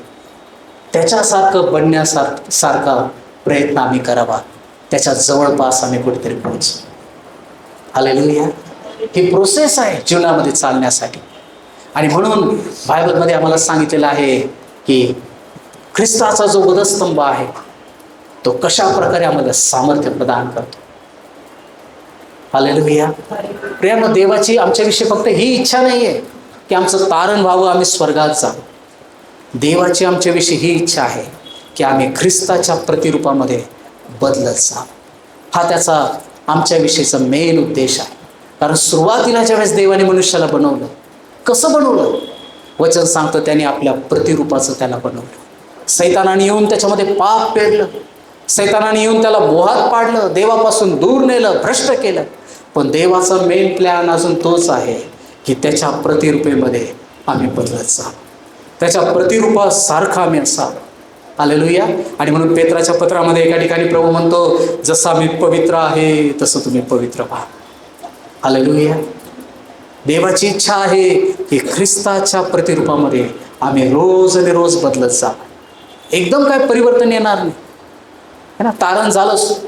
त्याच्यासारखं बनण्यासारखा प्रयत्न आम्ही करावा. त्याच्या जवळपास आम्ही कुठेतरी पोहोचू. हालेलुया. ही प्रोसेस आहे जीवनामध्ये चालण्यासाठी. आणि म्हणून बायबलमध्ये आम्हाला सांगितलेलं आहे की ख्रिस्ताचा जो वधस्तंभ आहे तो कशा प्रकारे आम्हाला सामर्थ्य प्रदान करतो. हालेलुया. प्रियानो, देवाची आमच्याविषयी फक्त ही इच्छा नाही आहे की आमचं तारण व्हावं, आम्ही स्वर्गात जावं. देवाची आमच्याविषयी ही इच्छा आहे की आम्ही ख्रिस्ताच्या प्रतिरूपामध्ये बदलत जावं. हा त्याचा आमच्याविषयीचा मेन उद्देश आहे. कारण सुरुवातीला ज्यावेळेस देवाने मनुष्याला बनवलं, कसं बनवलं? वचन सांगतं त्याने आपल्या प्रतिरूपाचं त्याला बनवलं. सैतानाने येऊन त्याच्यामध्ये पाप पेरलं, सैतानाने येऊन त्याला मोहात पाडलं, देवापासून दूर नेलं, भ्रष्ट केलं. पण देवाचा मेन प्लॅन अजून तोच आहे की त्याच्या प्रतिरूपेमध्ये आम्ही बदलत जावं, त्याच्या प्रतिरूपासारखं आम्ही असावं. हालेलुया. आणि म्हणून पेत्राच्या पत्रामध्ये एका ठिकाणी प्रभू म्हणतो, जसा मी पवित्र आहे तसं तुम्ही पवित्र व्हा. हालेलुया. देवाची इच्छा आहे की ख्रिस्ताच्या प्रतिरूपामध्ये आम्ही रोज आणि रोज बदलत जावं. एकदम काय परिवर्तन येणार नाही है ना. तारण झालंच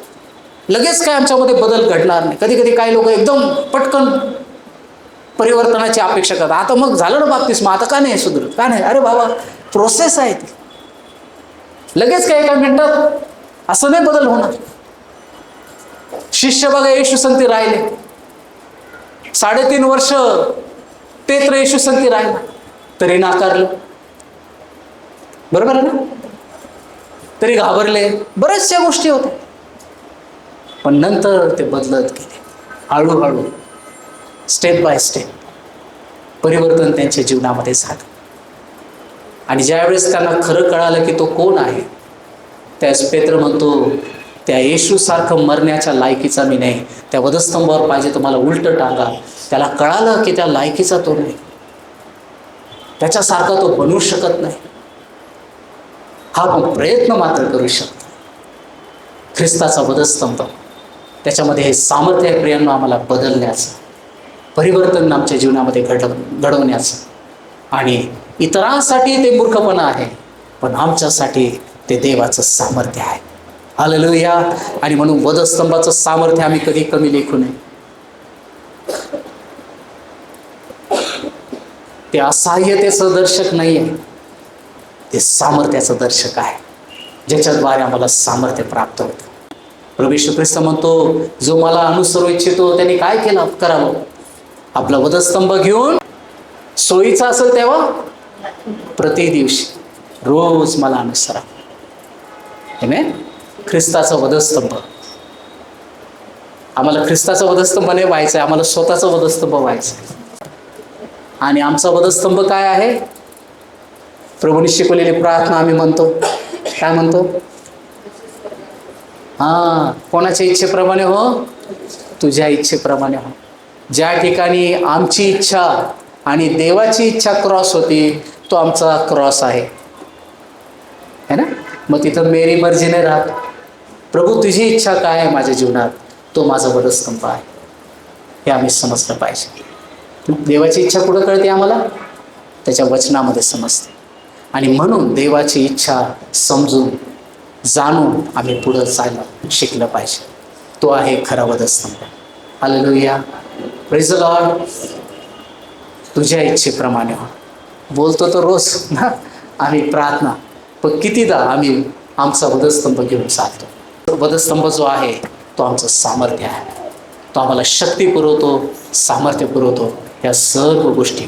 लगेच काय आमच्यामध्ये बदल घडणार नाही. कधी कधी काही लोक एकदम पटकन परिवर्तनाची अपेक्षा करतात. आता मग झालं ना बाप्तिस्मा, आता का नाही सुधरत, का नाही? अरे बाबा, प्रोसेस आहे ती. लगेच काय एका मिनिटात असं नाही बदल होणार. शिष्य बघा येशू संगती राहिले 3.5 वर्ष, पेत्र येशू संगती राहिला तरी नाकारलं. बरोबर आहे ना. तरी घाबरले, बऱ्याचशा गोष्टी होत्या. पण नंतर ते बदलत गेले. हळूहळू स्टेप बाय स्टेप परिवर्तन त्यांच्या जीवनामध्ये झालं. आणि ज्यावेळेस त्यांना खरं कळालं की तो कोण आहे, त्यावेळेस पेत्र म्हणतो, त्या येशूसारखं मरण्याच्या लायकीचा मी नाही, त्या वधस्तंभावर पाहिजे तुम्हाला उलटं टांगा. त्याला कळालं की त्या लायकीचा तो नाही, त्याच्यासारखा तो बनू शकत नाही. हा पण प्रयत्न मात्र करू शकतो. ख्रिस्ताचा वधस्तंभ, त्याच्यामध्ये हे सामर्थ्य आहे प्रियांनो आम्हाला बदलण्याचं, परिवर्तन आमच्या जीवनामध्ये घडवण्याचं. आणि इतरांसाठी ते मूर्खपणा आहे, पण आमच्यासाठी ते देवाचं सामर्थ्य आहे. हालेलुया. आणि म्हणून वधस्तंभाचं सामर्थ्य आम्ही कधी कमी लेखू नये. ते असहाय्यतेचं दर्शक नाही आहे, ते सामर्थ्याचं दर्शक आहे, ज्याच्याद्वारे आम्हाला सामर्थ्य प्राप्त होतं. प्रभू येशू ख्रिस्त म्हणतो, जो मला अनुसरू इच्छितो त्याने काय करावं? आपला वधस्तंभ घेऊन, सोयीचा असेल तेव्हा प्रति दिवशी रोज मला अनुसरा. आमेन. ख्रिस्ताचा वधस्तंभ. आम्हाला ख्रिस्ताचा वधस्तंभ नाही व्हायचं आहे, आम्हाला स्वतःचा वधस्तंभ व्हायचं आहे. आणि आमचा वधस्तंभ काय आहे? प्रभूने शिकवलेली प्रार्थना आम्ही म्हणतो. काय म्हणतो? कोणाच्या इच्छेप्रमाणे हो? तुझ्या इच्छेप्रमाणे हो. ज्या ठिकाणी आमची इच्छा आणि देवाची इच्छा क्रॉस होती, तो आमचा क्रॉस आहे है ना. मग तिथं मेरी मर्जी नाही राहत. प्रभू तुझी इच्छा काय आहे माझ्या जीवनात, तो माझा वधस्तंभ आहे. हे आम्ही समजलं पाहिजे. देवाची इच्छा कुठं कळते आम्हाला? त्याच्या वचनामध्ये समजते. आणि म्हणून देवाची इच्छा समजून जाणून आम्ही पुढं जायला शिकलं पाहिजे. तो आहे खरा वधस्तंभ. हालेलुया. Praise the Lord. तुझ्या इच्छेप्रमाणे हो. बोलतो तो रोज ना आम्ही प्रार्थना, पण कितीदा आम्ही आमचा वधस्तंभ घेऊन चालतो. वधस्तंभ जो आहे तो आमचं सामर्थ्य आहे. तो आम्हाला शक्ती पुरवतो, सामर्थ्य पुरवतो या सर्व गोष्टी.